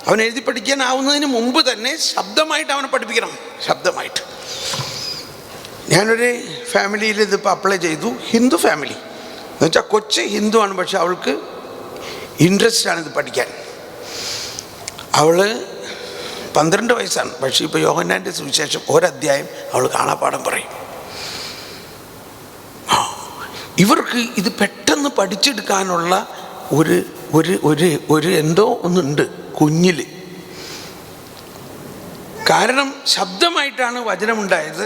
B: അവൻ എഴുതി പഠിക്കാനാവുന്നതിന് മുമ്പ് തന്നെ ശബ്ദമായിട്ട് അവനെ പഠിപ്പിക്കണം. ശബ്ദമായിട്ട്. ഞാനൊരു ഫാമിലിയിൽ ഇതിപ്പോൾ അപ്ലൈ ചെയ്തു. ഹിന്ദു ഫാമിലി എന്ന് വെച്ചാൽ കൊച്ച് ഹിന്ദുവാണ്, പക്ഷെ അവൾക്ക് ഇൻട്രസ്റ്റാണ് ഇത് പഠിക്കാൻ. അവൾ 12 വയസ്സാണ്, പക്ഷേ ഇപ്പോൾ യോഹന്നാൻ്റെ സുവിശേഷം ഒരധ്യായം അവൾ കാണാപ്പാഠം പറയും. ഇവർക്ക് ഇത് പെട്ടെന്ന് പഠിച്ചെടുക്കാനുള്ള ഒരു ഒരു ഒരു ഒരു എന്തോ ഒന്നുണ്ട് കുഞ്ഞിൽ. കാരണം ശബ്ദമായിട്ടാണ് വചനമുണ്ടായത്.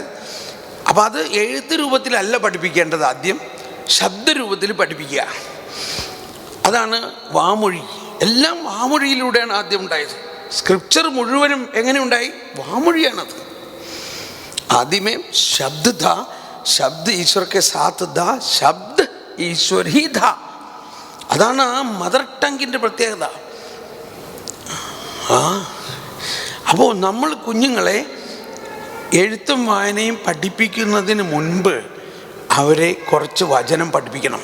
B: അപ്പം അത് എഴുത്ത് രൂപത്തിലല്ല പഠിപ്പിക്കേണ്ടത്, ആദ്യം ശബ്ദരൂപത്തിൽ പഠിപ്പിക്കുക. അതാണ് വാമൊഴി. എല്ലാം വാമൊഴിയിലൂടെയാണ് ആദ്യം ഉണ്ടായത്. സ്ക്രിപ്ചർ മുഴുവനും എങ്ങനെ ഉണ്ടായി? വാമൊഴിയാണത്. ആദ്യമേ ശബ്ദ ഥാ, ശബ്ദ ഈശ്വർ കെ സാത്ത് ഥാ, ശബ്ദ ഈശ്വർ ഹി ഥാ. അതാണ് ആ മദർ ടങ്ങിൻ്റെ പ്രത്യേകത. അപ്പോൾ നമ്മൾ കുഞ്ഞുങ്ങളെ എഴുത്തും വായനയും പഠിപ്പിക്കുന്നതിന് മുൻപ് അവരെ കുറച്ച് വചനം പഠിപ്പിക്കണം.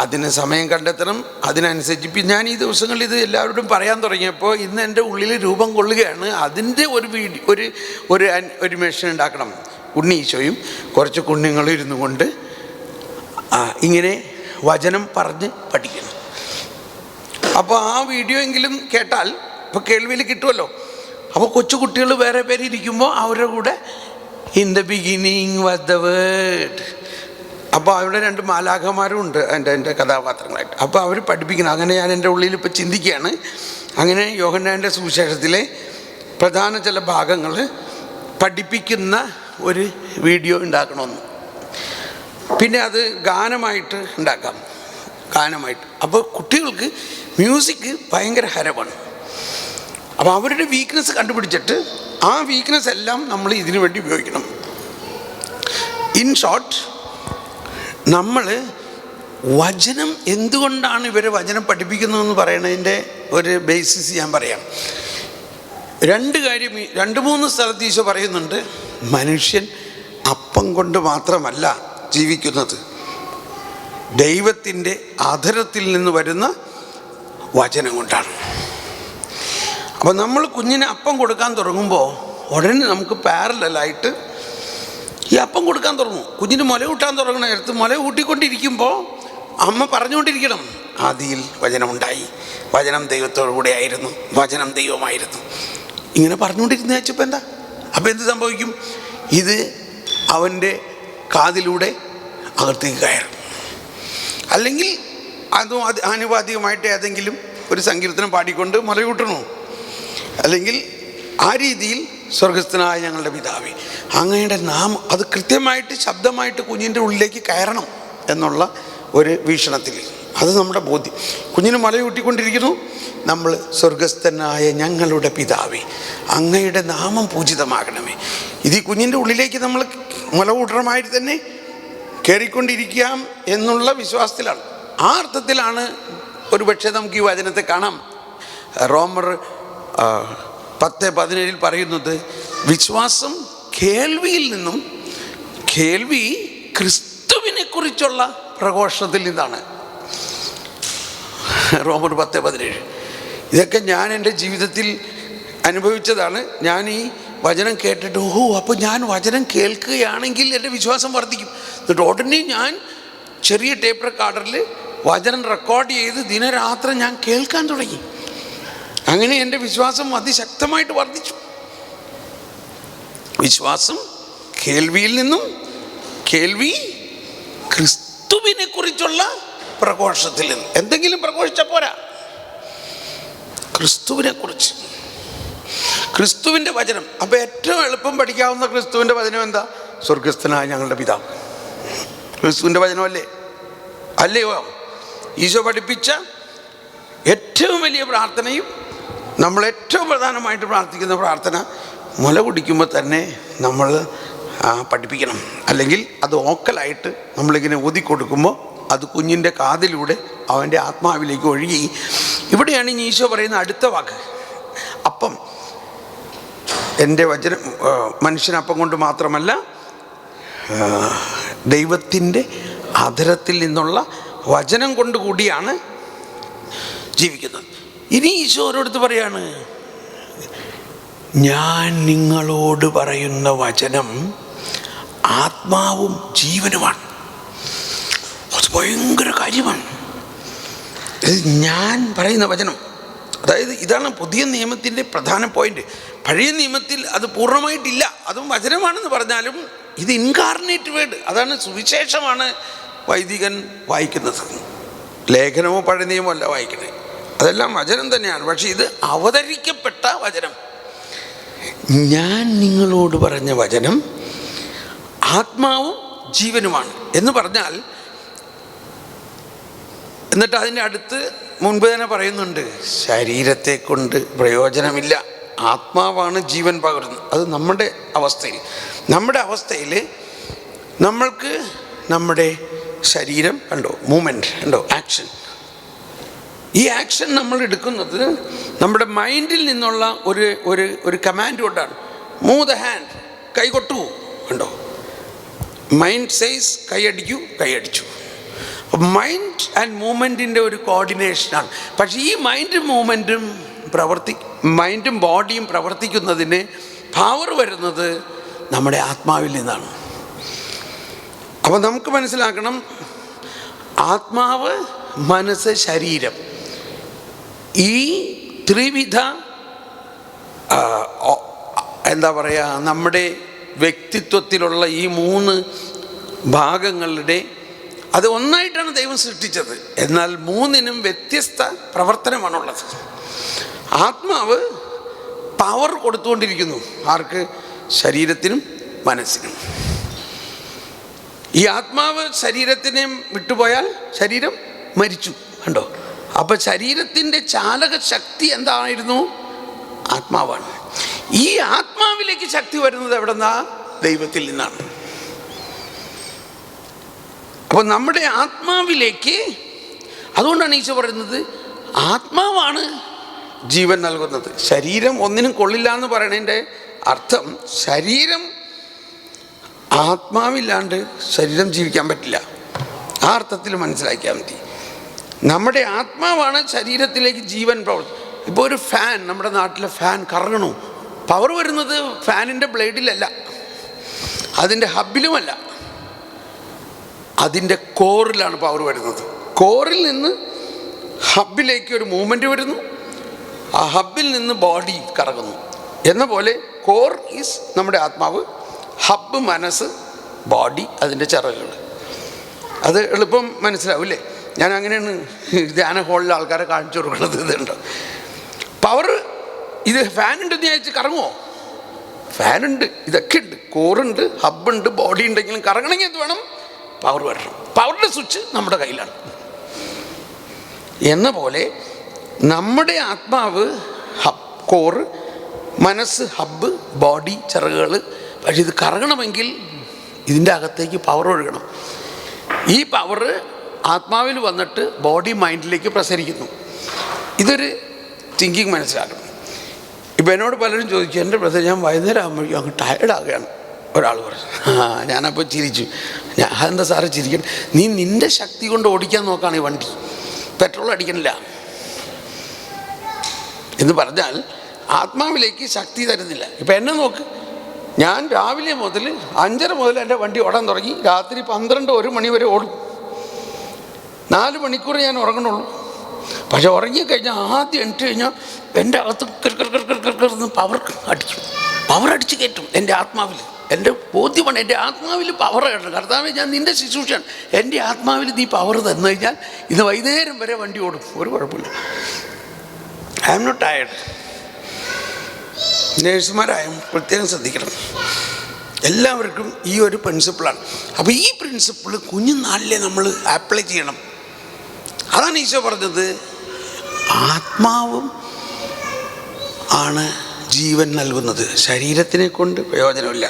B: അതിന് സമയം കണ്ടെത്തണം. അതിനനുസരിച്ച് ഇപ്പം ഞാൻ ഈ ദിവസങ്ങളിൽ ഇത് എല്ലാവരോടും പറയാൻ തുടങ്ങിയപ്പോൾ ഇന്ന് എൻ്റെ ഉള്ളിൽ രൂപം കൊള്ളുകയാണ്. അതിൻ്റെ ഒരു ഒരു മെഷീൻ ഉണ്ടാക്കണം. ഉണ്ണീശോയും കുറച്ച് കുഞ്ഞുങ്ങളും ഇരുന്നു കൊണ്ട് ഇങ്ങനെ വചനം പറഞ്ഞ് പഠിക്കണം. അപ്പോൾ ആ വീഡിയോ എങ്കിലും കേട്ടാൽ ഇപ്പോൾ കേൾവിയിൽ കിട്ടുമല്ലോ. അപ്പോൾ കൊച്ചു കുട്ടികൾ വേറെ പേര് ഇരിക്കുമ്പോൾ അവരുടെ കൂടെ in the beginning was the word. അപ്പോൾ അവിടെ 2 മാലാഖമാരും ഉണ്ട് എൻ്റെ കഥാപാത്രങ്ങളായിട്ട്. അപ്പോൾ അവർ പഠിപ്പിക്കണം. അങ്ങനെ ഞാൻ എൻ്റെ ഉള്ളിൽ ഇപ്പോൾ ചിന്തിക്കുകയാണ്. അങ്ങനെ യോഹന്നാൻ്റെ സുവിശേഷത്തിലെ പ്രധാന ചില ഭാഗങ്ങൾ പഠിപ്പിക്കുന്ന ഒരു വീഡിയോ ഉണ്ടാക്കണമെന്ന്. പിന്നെ അത് ഗാനമായിട്ട് ഉണ്ടാക്കാം, ഗാനമായിട്ട്. അപ്പോൾ കുട്ടികൾക്ക് മ്യൂസിക് ഭയങ്കര ഹരമാണ്. അപ്പോൾ അവരുടെ വീക്ക്നെസ് കണ്ടുപിടിച്ചിട്ട് ആ വീക്ക്നെസ് എല്ലാം നമ്മൾ ഇതിനു വേണ്ടി ഉപയോഗിക്കണം. ഇൻ ഷോർട്ട്, നമ്മൾ വചനം എന്തുകൊണ്ടാണ് ഇവരെ വചനം പഠിപ്പിക്കുന്നതെന്ന് പറയണതിൻ്റെ ഒരു ബേസിസ് ഞാൻ പറയാം. 2 കാര്യം 2-3 സ്ഥലത്ത് ഈശോ പറയുന്നുണ്ട്. മനുഷ്യൻ അപ്പം കൊണ്ട് മാത്രമല്ല ജീവിക്കുന്നത്, ദൈവത്തിൻ്റെ അധരത്തിൽ നിന്ന് വരുന്ന വചനം കൊണ്ടാണ്. അപ്പം നമ്മൾ കുഞ്ഞിന് അപ്പം കൊടുക്കാൻ തുടങ്ങുമ്പോൾ ഉടനെ നമുക്ക് പാരലായിട്ട് ഈ അപ്പം കൊടുക്കാൻ തുടങ്ങും. കുഞ്ഞിന് മുല കൂട്ടാൻ തുടങ്ങുന്ന നേരത്ത് മുല കൂട്ടിക്കൊണ്ടിരിക്കുമ്പോൾ അമ്മ പറഞ്ഞുകൊണ്ടിരിക്കണം, ആദിയിൽ വചനമുണ്ടായി, വചനം ദൈവത്തോടു കൂടെ ആയിരുന്നു, വചനം ദൈവമായിരുന്നു. ഇങ്ങനെ പറഞ്ഞുകൊണ്ടിരുന്ന വെച്ചപ്പോൾ എന്താ? അപ്പം എന്ത് സംഭവിക്കും? ഇത് അവൻ്റെ കാതിലൂടെ അകത്തേക്ക് കയറും. അല്ലെങ്കിൽ അതും ആനുപാതികമായിട്ട് ഏതെങ്കിലും ഒരു സങ്കീർത്തനം പാടിക്കൊണ്ട് മുലയൂട്ടണോ, അല്ലെങ്കിൽ ആ രീതിയിൽ സ്വർഗസ്ഥനായ ഞങ്ങളുടെ പിതാവേ അങ്ങയുടെ നാമം, അത് കൃത്യമായിട്ട് ശബ്ദമായിട്ട് കുഞ്ഞിൻ്റെ ഉള്ളിലേക്ക് കയറണം എന്നുള്ള ഒരു വീക്ഷണത്തിൽ അത് നമ്മുടെ ബോധ്യം. കുഞ്ഞിന് മുലയൂട്ടിക്കൊണ്ടിരിക്കുന്നു, നമ്മൾ സ്വർഗസ്ഥനായ ഞങ്ങളുടെ പിതാവേ അങ്ങയുടെ നാമം പൂജിതമാകണമേ. ഇത് ഈ കുഞ്ഞിൻ്റെ ഉള്ളിലേക്ക് നമ്മൾ മുലകൂട്ടമായിട്ട് തന്നെ കയറിക്കൊണ്ടിരിക്കാം എന്നുള്ള വിശ്വാസത്തിലാണ്. ആ അർത്ഥത്തിലാണ് ഒരുപക്ഷെ നമുക്ക് ഈ വചനത്തെ കാണാം. റോമർ 10:17 പറയുന്നത്, വിശ്വാസം കേൾവിയിൽ നിന്നും, കേൾവി ക്രിസ്തുവിനെ കുറിച്ചുള്ള പ്രഘോഷണത്തിൽ നിന്നാണ്. റോമർ 10:17. ഇതൊക്കെ ഞാൻ എൻ്റെ ജീവിതത്തിൽ അനുഭവിച്ചതാണ്. ഞാൻ ഈ വചനം കേട്ടിട്ട് അപ്പോൾ ഞാൻ വചനം കേൾക്കുകയാണെങ്കിൽ എൻ്റെ വിശ്വാസം വർദ്ധിക്കും. എന്നിട്ട് ഉടനെ ഞാൻ ചെറിയ ടേപ്പ് റെക്കോർഡറിൽ വചനം റെക്കോർഡ് ചെയ്ത് ദിനരാത്രം ഞാൻ കേൾക്കാൻ തുടങ്ങി. അങ്ങനെ എൻ്റെ വിശ്വാസം അതിശക്തമായിട്ട് വർദ്ധിച്ചു. വിശ്വാസം കേൾവിയിൽ നിന്നും, കേൾവി ക്രിസ്തുവിനെ കുറിച്ചുള്ള പ്രഘോഷത്തിൽ നിന്ന്. എന്തെങ്കിലും പ്രഘോഷിച്ചാൽ പോരാ, ക്രിസ്തുവിനെ കുറിച്ച്, ക്രിസ്തുവിൻ്റെ വചനം. അപ്പോൾ ഏറ്റവും എളുപ്പം പഠിക്കാവുന്ന ക്രിസ്തുവിൻ്റെ വചനം എന്താ? സ്വർഗസ്ഥനായ ഞങ്ങളുടെ പിതാവ്. ക്രിസ്തുവിൻ്റെ വചനമല്ലേ? അല്ലയോ? ഈശോ പഠിപ്പിച്ച ഏറ്റവും വലിയ പ്രാർത്ഥനയും നമ്മൾ ഏറ്റവും പ്രധാനമായിട്ട് പ്രാർത്ഥിക്കുന്ന പ്രാർത്ഥന മുല കുടിക്കുമ്പോൾ തന്നെ നമ്മൾ പഠിപ്പിക്കണം. അല്ലെങ്കിൽ അത് ഓക്കലായിട്ട് നമ്മളിങ്ങനെ ഊതിക്കൊടുക്കുമ്പോൾ അത് കുഞ്ഞിൻ്റെ കാതിലൂടെ അവൻ്റെ ആത്മാവിലേക്ക് ഒഴുകി. ഇവിടെയാണ് ഇനി ഈശോ പറയുന്ന അടുത്ത വാക്ക്, അപ്പം. എൻ്റെ വചനം മനുഷ്യനപ്പം കൊണ്ട് മാത്രമല്ല, ദൈവത്തിൻ്റെ അധരത്തിൽ നിന്നുള്ള വചനം കൊണ്ട് കൂടിയാണ് ജീവിക്കുന്നത്. ഇനി ഈശോ ഓരോരുത്തർ പറയാണ്, ഞാൻ നിങ്ങളോട് പറയുന്ന വചനം ആത്മാവും ജീവനുമാണ്. അത് ഭയങ്കര കാര്യമാണ്. ഞാൻ പറയുന്ന വചനം, അതായത് ഇതാണ് പുതിയ നിയമത്തിൻ്റെ പ്രധാന പോയിന്റ്. പഴയ നിയമത്തിൽ അത് പൂർണ്ണമായിട്ടില്ല, അതും വചനമാണെന്ന് പറഞ്ഞാലും ഇത് ഇൻകാർണേറ്റ് വേർഡ്, അതാണ് സുവിശേഷമാണ് വൈദികൻ വായിക്കുന്നത്. ലേഖനമോ പഴയ നിയമമോ അല്ല വായിക്കുന്നത്, അതെല്ലാം വചനം തന്നെയാണ്. പക്ഷെ ഇത് അവതരിക്കപ്പെട്ട വചനം. ഞാൻ നിങ്ങളോട് പറഞ്ഞ വചനം ആത്മാവും ജീവനുമാണ് എന്ന് പറഞ്ഞാൽ, എന്നിട്ട് അതിൻ്റെ അടുത്ത് മുൻപ് തന്നെ പറയുന്നുണ്ട്, ശരീരത്തെ കൊണ്ട് പ്രയോജനമില്ല, ആത്മാവാണ് ജീവൻ പകരുന്നത്. അത് നമ്മുടെ അവസ്ഥയിൽ നമ്മൾക്ക് നമ്മുടെ ശരീരം കണ്ടോ, മൂവ്മെൻറ്റ് കണ്ടോ, ആക്ഷൻ. ഈ ആക്ഷൻ നമ്മൾ എടുക്കുന്നത് നമ്മുടെ മൈൻഡിൽ നിന്നുള്ള ഒരു കമാൻഡ് കൊണ്ടാണ്. മൂവ് ദ ഹാൻഡ്, കൈ കൊട്ടു കണ്ടോ. മൈൻഡ് സേസ് കൈയടിച്ചു. മൈൻഡ് ആൻഡ് മൂവ്മെൻറ്റിൻ്റെ ഒരു കോർഡിനേഷനാണ്. പക്ഷേ ഈ മൈൻഡും ബോഡിയും പ്രവർത്തിക്കുന്നതിന് പവർ വരുന്നത് നമ്മുടെ ആത്മാവിൽ നിന്നാണ്. അപ്പോൾ നമുക്ക് മനസ്സിലാക്കണം, ആത്മാവ്, മനസ്സ്, ശരീരം, ഈ ത്രിവിധ എന്താ പറയുക, നമ്മുടെ വ്യക്തിത്വത്തിലുള്ള ഈ 3 ഭാഗങ്ങളുടെ അത് ഒന്നായിട്ടാണ് ദൈവം സൃഷ്ടിച്ചത്. എന്നാൽ 3നും വ്യത്യസ്ത പ്രവർത്തനമാണുള്ളത്. ആത്മാവ് പവർ കൊടുത്തുകൊണ്ടിരിക്കുന്നു. ആർക്ക്? ശരീരത്തിനും മനസ്സിനും. ഈ ആത്മാവ് ശരീരത്തിനെ വിട്ടുപോയാൽ ശരീരം മരിച്ചു കണ്ടോ. അപ്പം ശരീരത്തിൻ്റെ ചാലക ശക്തി എന്തായിരുന്നു? ആത്മാവാണ്. ഈ ആത്മാവിലേക്ക് ശക്തി വരുന്നത് എവിടെന്നാ? ദൈവത്തിൽ നിന്നാണ്. അപ്പോൾ നമ്മുടെ ആത്മാവിലേക്ക്, അതുകൊണ്ടാണ് ഈശോ പറയുന്നത് ആത്മാവാണ് ജീവൻ നൽകുന്നത്. ശരീരം ഒന്നിനും കൊള്ളില്ല എന്ന് പറയണതിൻ്റെ അർത്ഥം, ശരീരം ആത്മാവില്ലാണ്ട് ശരീരം ജീവിക്കാൻ പറ്റില്ല. ആ അർത്ഥത്തിൽ മനസ്സിലാക്കിയാൽ മതി. നമ്മുടെ ആത്മാവാണ് ശരീരത്തിലേക്ക് ജീവൻ പ്രവർത്തി. ഇപ്പോൾ ഒരു ഫാൻ, നമ്മുടെ നാട്ടിലെ ഫാൻ കറങ്ങണു, പവർ വരുന്നത് ഫാനിൻ്റെ ബ്ലേഡിലല്ല, അതിൻ്റെ ഹബിലുമല്ല, അതിൻ്റെ കോറിലാണ് പവർ വരുന്നത്. കോറിൽ നിന്ന് ഹബിലേക്ക് ഒരു മൂവ്മെൻറ്റ് വരുന്നു, ആ ഹബിൽ നിന്ന് ബോഡി കറങ്ങുന്നു. എന്ന പോലെ കോർ ഈസ് നമ്മുടെ ആത്മാവ്, ഹബ് മനസ്സ്, ബോഡി അതിൻ്റെ ചിറകുകൾ. അത് എളുപ്പം മനസ്സിലാവില്ലേ? ഞാൻ അങ്ങനെയാണ് ധ്യാന ഹോളിൽ ആൾക്കാരെ കാണിച്ചു കൊടുക്കുന്നത്. ഇതുണ്ട് പവർ. ഇത് ഫാനുണ്ടെന്ന് വിചാരിച്ച് കറങ്ങുമോ? ഫാനുണ്ട്, ഇതൊക്കെ ഉണ്ട്, കോറുണ്ട്, ഹബ്ബുണ്ട്, ബോഡി ഉണ്ടെങ്കിലും കറങ്ങണമെങ്കിൽ എന്ത് വേണം? പവർ വരണം. പവറിൻ്റെ സ്വിച്ച് നമ്മുടെ കയ്യിലാണ്. എന്ന പോലെ നമ്മുടെ ആത്മാവ് ഹബ്, കോറ്, മനസ്സ് ഹബ്ബ്, ബോഡി ചിറകുകൾ. പക്ഷെ ഇത് കറങ്ങണമെങ്കിൽ ഇതിൻ്റെ അകത്തേക്ക് പവർ ഒഴുകണം. ഈ പവർ ആത്മാവിൽ വന്നിട്ട് ബോഡി മൈൻഡിലേക്ക് പ്രസരിക്കുന്നു. ഇതൊരു തിങ്കിങ് മനസ്സിലാക്കണം. ഇപ്പം എന്നോട് പലരും ചോദിച്ചു, എൻ്റെ ബ്രദർ ഞാൻ വൈകുന്നേരം ആകുമ്പോഴേക്കും അങ്ങ് ടയർഡാകുകയാണ്. ഒരാൾ പറഞ്ഞു. ഞാനപ്പോൾ ചിരിച്ചു. അതെന്താ സാറ് ചിരിക്കണം? നീ നിൻ്റെ ശക്തി കൊണ്ട് ഓടിക്കാൻ നോക്കുകയാണ് ഈ വണ്ടി, പെട്രോൾ അടിക്കണില്ല എന്ന് പറഞ്ഞാൽ ആത്മാവിലേക്ക് ശക്തി തരുന്നില്ല. ഇപ്പം എന്നെ നോക്ക്, ഞാൻ രാവിലെ മുതൽ 5:30 മുതൽ എൻ്റെ വണ്ടി ഓടാൻ തുടങ്ങി, രാത്രി 12-1 മണി വരെ ഓടും. 4 മണിക്കൂർ ഞാൻ ഉറങ്ങണുള്ളൂ. പക്ഷെ ഉറങ്ങിക്കഴിഞ്ഞാൽ ആദ്യം എണിറ്റ് കഴിഞ്ഞാൽ എൻ്റെ അകത്ത് കിർന്ന് പവർ അടിച്ച് കയറ്റും എൻ്റെ ആത്മാവിൽ. എൻ്റെ ബോധ്യമാണ്, എൻ്റെ ആത്മാവിൽ പവർ കയറ്റണം. കർത്താവേ, ഞാൻ നിൻ്റെ ശുശ്രൂഷയാണ്, എൻ്റെ ആത്മാവിൽ നീ പവർ തന്നു കഴിഞ്ഞാൽ ഇന്ന് വൈകുന്നേരം വരെ വണ്ടി ഓടും, ഒരു കുഴപ്പമില്ല. I am not tired. നേഴ്സുമാരായും പ്രത്യേകം ശ്രദ്ധിക്കണം. എല്ലാവർക്കും ഈ ഒരു പ്രിൻസിപ്പിളാണ്. അപ്പോൾ ഈ പ്രിൻസിപ്പിൾ കുഞ്ഞുനാളിലെ നമ്മൾ അപ്ലൈ ചെയ്യണം. അതാണ് ഈശോ പറഞ്ഞത്, ആത്മാവും ആണ് ജീവൻ നൽകുന്നത്, ശരീരത്തിനെ കൊണ്ട് പ്രയോജനമില്ല.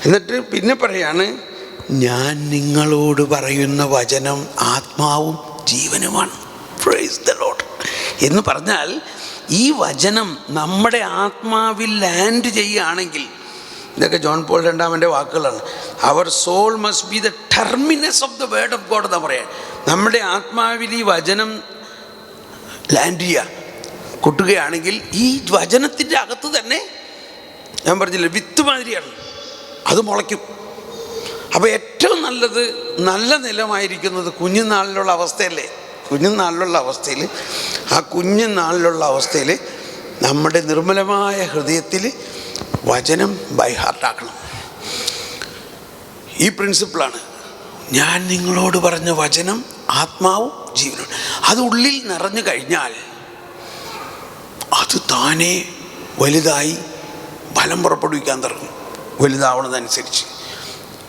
B: എന്നിട്ട് പിന്നെ പറയാണ്, ഞാൻ നിങ്ങളോട് പറയുന്ന വചനം ആത്മാവും ജീവനുമാണ്. പ്രൈസ് ദ ലോർഡ് എന്ന് പറഞ്ഞാൽ ഈ വചനം നമ്മുടെ ആത്മാവിൽ ലാൻഡ് ചെയ്യുകയാണെങ്കിൽ, ഇതൊക്കെ ജോൺ പോൾ രണ്ടാമൻ്റെ വാക്കുകളാണ്, our soul must be the terminus of the word of God എന്ന് പറയാൻ. നമ്മുടെ ആത്മാവിൽ ഈ വചനം ലാൻഡ് ചെയ്യുക, കൊട്ടുകയാണെങ്കിൽ ഈ വചനത്തിൻ്റെ അകത്ത് തന്നെ, ഞാൻ പറഞ്ഞില്ലേ, വിത്ത് മാതിരിയാണ്, അത് മുളയ്ക്കും. അപ്പോൾ ഏറ്റവും നല്ലത്, നല്ല നിലമായിരിക്കുന്നത് കുഞ്ഞുനാളിലുള്ള അവസ്ഥയല്ലേ. കുഞ്ഞുനാളിലുള്ള അവസ്ഥയിൽ, ആ കുഞ്ഞുനാളിലുള്ള അവസ്ഥയിൽ നമ്മുടെ നിർമ്മലമായ ഹൃദയത്തിൽ വചനം ബൈ ഹാർട്ടാക്കണം. ഈ പ്രിൻസിപ്പിളാണ്, ഞാൻ നിങ്ങളോട് പറഞ്ഞ വചനം ആത്മാവും ജീവനും. അത് ഉള്ളിൽ നിറഞ്ഞു കഴിഞ്ഞാൽ അത് താനേ വലുതായി ഫലം പുറപ്പെടുവിക്കാൻ തുടങ്ങും, വലുതാവണതനുസരിച്ച്.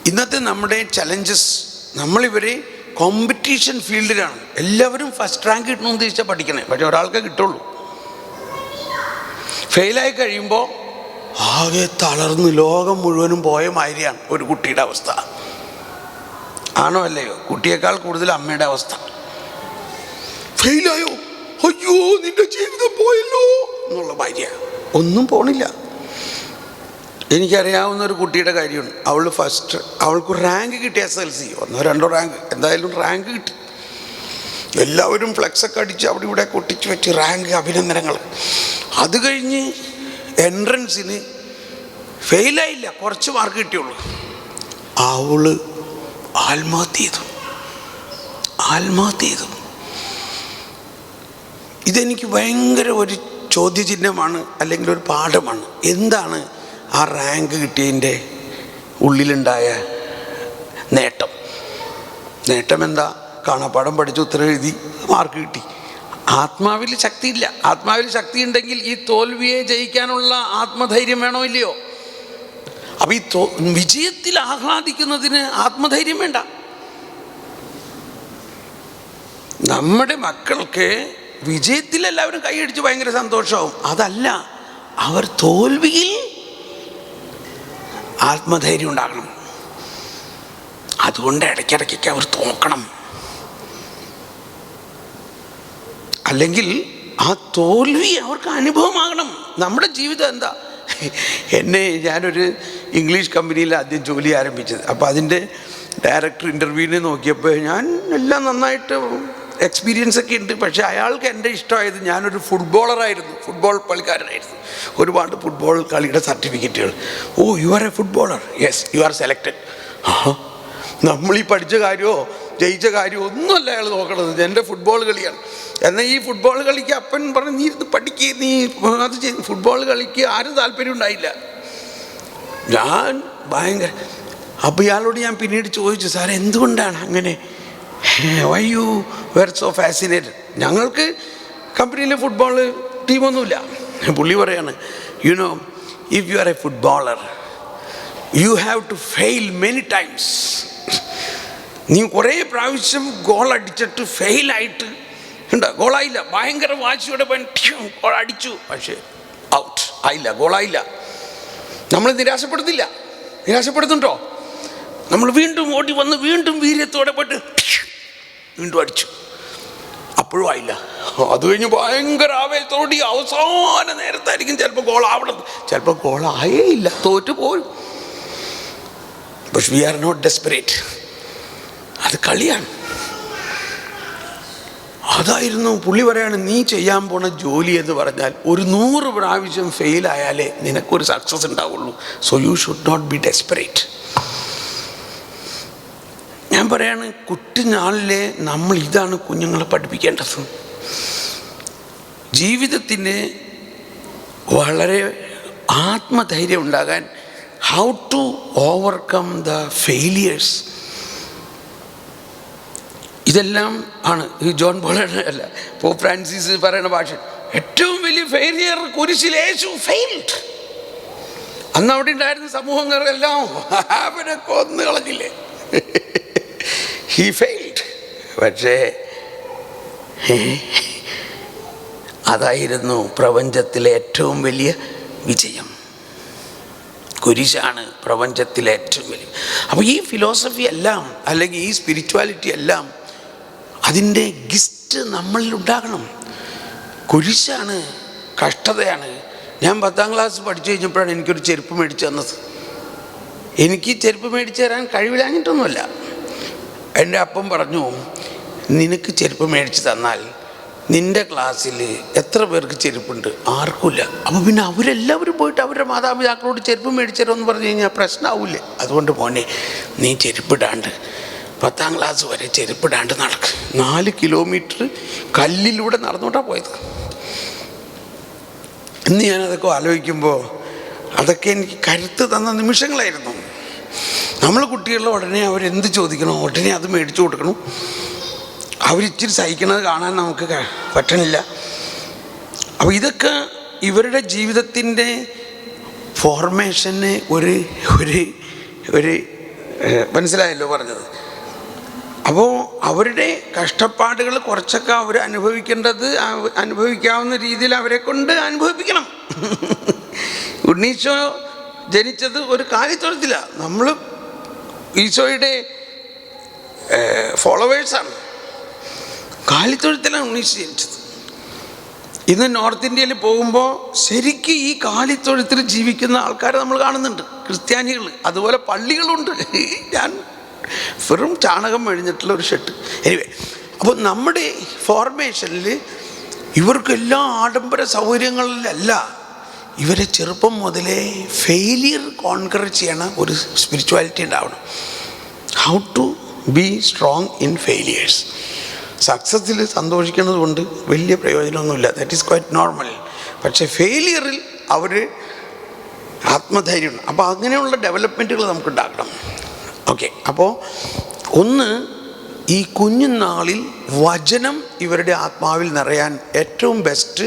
B: ഇന്നത്തെ നമ്മുടെ ചലഞ്ചസ്, നമ്മളിവരെ കോമ്പറ്റീഷൻ ഫീൽഡിലാണ്. എല്ലാവരും ഫസ്റ്റ് റാങ്ക് കിട്ടണമെന്ന് ഉദ്ദേശിച്ചാൽ പഠിക്കണേ, പക്ഷെ ഒരാൾക്കേ കിട്ടുള്ളൂ. ഫെയിലായി കഴിയുമ്പോൾ ആകെ തളർന്ന് ലോകം മുഴുവനും പോയ മാതിരിയാണ് ഒരു കുട്ടിയുടെ അവസ്ഥ. ആണോ അല്ലയോ? കുട്ടിയേക്കാൾ കൂടുതൽ അമ്മയുടെ അവസ്ഥ. ഫെയിലായോ, അയ്യോ നിന്റെ ജീവിതം പോയല്ലോ എന്നുള്ള ഭാര്യ, ഒന്നും പോണില്ല. എനിക്കറിയാവുന്ന ഒരു കുട്ടിയുടെ കാര്യമാണ്. അവൾ ഫസ്റ്റ്, അവൾക്ക് റാങ്ക് കിട്ടി, SLC 1 2 റാങ്ക്, എന്തായാലും റാങ്ക് കിട്ടി. എല്ലാവരും ഫ്ലെക്സൊക്കെ അടിച്ച് അവിടെ ഇവിടെ കൊട്ടിച്ച് വെച്ച് റാങ്ക്, അഭിനന്ദനങ്ങൾ. അത് കഴിഞ്ഞ് എൻട്രൻസിന് ഫെയിലായില്ല, കുറച്ച് മാർക്ക് കിട്ടിയുള്ളൂ. അവൾ ആത്മഹത്യ ചെയ്തു. ഇതെനിക്ക് ഭയങ്കര ഒരു ചോദ്യചിഹ്നമാണ്, അല്ലെങ്കിൽ ഒരു പാഠമാണ്. എന്താണ് ആ റാങ്ക് കിട്ടിയതിൻ്റെ ഉള്ളിലുണ്ടായ നേട്ടം എന്താ? കാണാപ്പാഠം പഠിച്ച് ഉത്തരം എഴുതി മാർക്ക് കിട്ടി. ആത്മാവിൽ ശക്തിയില്ല. ആത്മാവിൽ ശക്തി ഉണ്ടെങ്കിൽ ഈ തോൽവിയെ ജയിക്കാനുള്ള ആത്മധൈര്യം വേണോ ഇല്ലയോ? അപ്പം ഈ വിജയത്തിൽ ആഹ്ലാദിക്കുന്നതിന് ആത്മധൈര്യം വേണ്ട. നമ്മുടെ മക്കൾക്ക് വിജയത്തിൽ എല്ലാവരും കൈയടിച്ച് ഭയങ്കര സന്തോഷമാവും. അതല്ല, അവർ തോൽവിയിൽ ആത്മധൈര്യം ഉണ്ടാകണം. അതുകൊണ്ട് ഇടയ്ക്കിടയ്ക്കൊക്കെ അവർ തോക്കണം. അല്ലെങ്കിൽ ആ തോൽവി അവർക്ക് അനുഭവമാകണം. നമ്മുടെ ജീവിതം എന്താ? ഞാനൊരു ഇംഗ്ലീഷ് കമ്പനിയിൽ ആദ്യം ജോലി ആരംഭിച്ചത്. അപ്പോൾ അതിൻ്റെ ഡയറക്ടർ ഇൻ്റർവ്യൂവിന് നോക്കിയപ്പോൾ ഞാൻ എല്ലാം നന്നായിട്ട് എക്സ്പീരിയൻസ് ഒക്കെ ഉണ്ട്. പക്ഷേ അയാൾക്ക് എൻ്റെ ഇഷ്ടമായത് ഞാനൊരു ഫുട്ബോളറായിരുന്നു, ഫുട്ബോൾ കളിക്കാരനായിരുന്നു. ഒരുപാട് ഫുട്ബോൾ കളിയുടെ സർട്ടിഫിക്കറ്റുകൾ. Oh, you are a footballer, yes you are selected. നമ്മളീ പഠിച്ച കാര്യമോ ജയിച്ച കാര്യമോ ഒന്നുമല്ല അയാൾ നോക്കണത്, എൻ്റെ ഫുട്ബോൾ കളിയാണ്. എന്നാൽ ഈ ഫുട്ബോൾ കളിക്ക് അപ്പൻ പറഞ്ഞ്, നീ ഇത് പഠിക്കുക, നീ അത് ചെയ്ത്. ഫുട്ബോൾ കളിക്ക് ആരും താല്പര്യം ഉണ്ടായില്ല. ഞാൻ ഭയങ്കര. അപ്പോൾ ഇയാളോട് ഞാൻ പിന്നീട് ചോദിച്ചു, സാറേ എന്തുകൊണ്ടാണ് അങ്ങനെ, why you were so fascinated? ഞങ്ങൾക്ക് കമ്പനിയിൽ ഫുട്ബോൾ ടീമൊന്നുമില്ല. പുള്ളി പറയാണ്, you know, if you are a footballer you have to fail many times. നീ കുറേ പ്രാവശ്യം ഗോൾ അടിച്ചിട്ട് ഫെയിലായിട്ട് ഉണ്ട്. ഗോളായില്ല, ഭയങ്കര വാശിയോടെ ഗോൾ അടിച്ചു, പക്ഷേ ഔട്ട് ആയില്ല, ഗോളായില്ല. നമ്മൾ നിരാശപ്പെടുന്നുണ്ടോ? നമ്മൾ വീണ്ടും ഓടി വന്ന് വീണ്ടും വീര്യത്തോടെ പോയിട്ട് വീണ്ടും അടിച്ചു, അപ്പോഴും ആയില്ല. അത് കഴിഞ്ഞ് ഭയങ്കര ആവേശത്തോടെ അവസാന നേരത്തായിരിക്കും ചിലപ്പോൾ ഗോളാവണം, ചിലപ്പോൾ ഗോളായേ ഇല്ല, തോറ്റു പോരും. പക്ഷെ വി ആർ നോട്ട് ഡെസ്പറേറ്റ്. അത് കളിയാണ്. അതായിരുന്നു പുള്ളി പറയാണ്, നീ ചെയ്യാൻ പോണ ജോലി എന്ന് പറഞ്ഞാൽ ഒരു 100 പ്രാവശ്യം ഫെയിലായാലേ നിനക്കൊരു സക്സസ് ഉണ്ടാവുള്ളൂ. So you should not be desperate. ഞാൻ പറയാണ്, കുട്ടിനാളിലെ നമ്മൾ ഇതാണ് കുഞ്ഞുങ്ങളെ പഠിപ്പിക്കേണ്ടത്. ജീവിതത്തിന് വളരെ ആത്മധൈര്യം ഉണ്ടാകാൻ how to overcome the failures, ഇതെല്ലാം ആണ് ഈ ജോൺ പോളയുടെ അല്ല, പോപ്പ് ഫ്രാൻസിസ് പറയുന്ന ഭാഷ. ഏറ്റവും വലിയ ഫെയിലിയർ കുരിശിൽ യേശു ഫെയിൽഡ്. അന്ന് അവിടെ ഉണ്ടായിരുന്ന സമൂഹങ്ങളെല്ലാം അവനെ കൊന്നു കളഞ്ഞില്ലേ. He failed. പക്ഷേ അതായിരുന്നു പ്രപഞ്ചത്തിലെ ഏറ്റവും വലിയ വിജയം. കുരിശാണ് പ്രപഞ്ചത്തിലെ ഏറ്റവും വലിയ. അപ്പോൾ ഈ ഫിലോസഫി എല്ലാം അല്ലെങ്കിൽ ഈ സ്പിരിച്വാലിറ്റി എല്ലാം അതിൻ്റെ ഗിസ്റ്റ് നമ്മളിൽ ഉണ്ടാകണം. കുരിശാണ്, കഷ്ടതയാണ്. ഞാൻ 10ാം ക്ലാസ് പഠിച്ചു കഴിഞ്ഞപ്പോഴാണ് എനിക്കൊരു ചെരുപ്പ് മേടിച്ചു തന്നത്. എനിക്ക് ചെരുപ്പ് മേടിച്ചു തരാൻ കഴിവില്ലാഞ്ഞിട്ടൊന്നുമല്ല. എൻ്റെ അപ്പം പറഞ്ഞു, നിനക്ക് ചെരുപ്പ് മേടിച്ച് തന്നാൽ നിൻ്റെ ക്ലാസ്സിൽ എത്ര പേർക്ക് ചെരുപ്പുണ്ട്? ആർക്കുമില്ല. അപ്പോൾ പിന്നെ അവരെല്ലാവരും പോയിട്ട് അവരുടെ മാതാപിതാക്കളോട് ചെരുപ്പ് മേടിച്ചു തരുമെന്ന് പറഞ്ഞു കഴിഞ്ഞാൽ പ്രശ്നമാവില്ലേ. അതുകൊണ്ട് മോനെ നീ ചെരുപ്പിടാണ്ട് 10ാം ക്ലാസ് വരെ ചെരുപ്പിടാണ്ട് നടക്ക്. 4 കിലോമീറ്റർ കല്ലിലൂടെ നടന്നുകൊണ്ടാണ് പോയത്. ഇന്ന് ഞാനതൊക്കെ ആലോചിക്കുമ്പോൾ അതൊക്കെ എനിക്ക് കരുത്ത് തന്ന നിമിഷങ്ങളായിരുന്നു. നമ്മൾ കുട്ടികളുടെ ഉടനെ അവരെന്ത് ചോദിക്കണോ ഉടനെ അത് മേടിച്ചു കൊടുക്കണം. അവരിച്ചിരി സഹിക്കണത് കാണാൻ നമുക്ക് പറ്റണില്ല. അപ്പോൾ ഇതൊക്കെ ഇവരുടെ ജീവിതത്തിൻ്റെ ഫോർമേഷന് ഒരു ഒരു ഒരു മനസ്സിലായല്ലോ പറഞ്ഞത്. അപ്പോൾ അവരുടെ കഷ്ടപ്പാടുകൾ കുറച്ചൊക്കെ അവർ അനുഭവിക്കാവുന്ന രീതിയിൽ അവരെ കൊണ്ട് അനുഭവിപ്പിക്കണം. ഉണ്ണീശോ ജനിച്ചത് ഒരു കാലിത്തൊഴുത്തിലാണ്. നമ്മൾ ഈശോയുടെ ഫോളോവേഴ്സാണ്. കാലിത്തൊഴുത്തിലാണ് ഉണ്ണീശോ ജനിച്ചത്. ഇന്ന് നോർത്ത് ഇന്ത്യയിൽ പോകുമ്പോൾ ശരിക്കും ഈ കാലിത്തൊഴുത്തിൽ ജീവിക്കുന്ന ആൾക്കാരെ നമ്മൾ കാണുന്നുണ്ട്, ക്രിസ്ത്യാനികൾ. അതുപോലെ പള്ളികളുണ്ട്. ഞാൻ വെറും ചാണകം മെഴിഞ്ഞിട്ടുള്ള ഒരു ഷെട്ട്. എനിവേ, അപ്പോൾ നമ്മുടെ ഫോർമേഷനിൽ ഇവർക്കെല്ലാ ആഡംബര സൗകര്യങ്ങളിലല്ല, ഇവരെ ചെറുപ്പം മുതലേ ഫെയിലിയർ കോൺകർ ചെയ്യണ ഒരു സ്പിരിച്വാലിറ്റി ഉണ്ടാവണം. How to be strong in failures. സക്സസ്സിൽ സന്തോഷിക്കുന്നത് കൊണ്ട് വലിയ പ്രയോജനമൊന്നുമില്ല, ദാറ്റ് ഈസ് ക്വൈറ്റ് നോർമൽ. പക്ഷേ ഫെയിലിയറിൽ അവർ ആത്മധൈര്യമുണ്ട്. അപ്പോൾ അങ്ങനെയുള്ള ഡെവലപ്മെൻറ്റുകൾ നമുക്ക് ഉണ്ടാക്കണം. ഓക്കെ, അപ്പോൾ ഒന്ന്, ഈ കുഞ്ഞുനാളിൽ വചനം ഇവരുടെ ആത്മാവിൽ നിറയാൻ ഏറ്റവും ബെസ്റ്റ്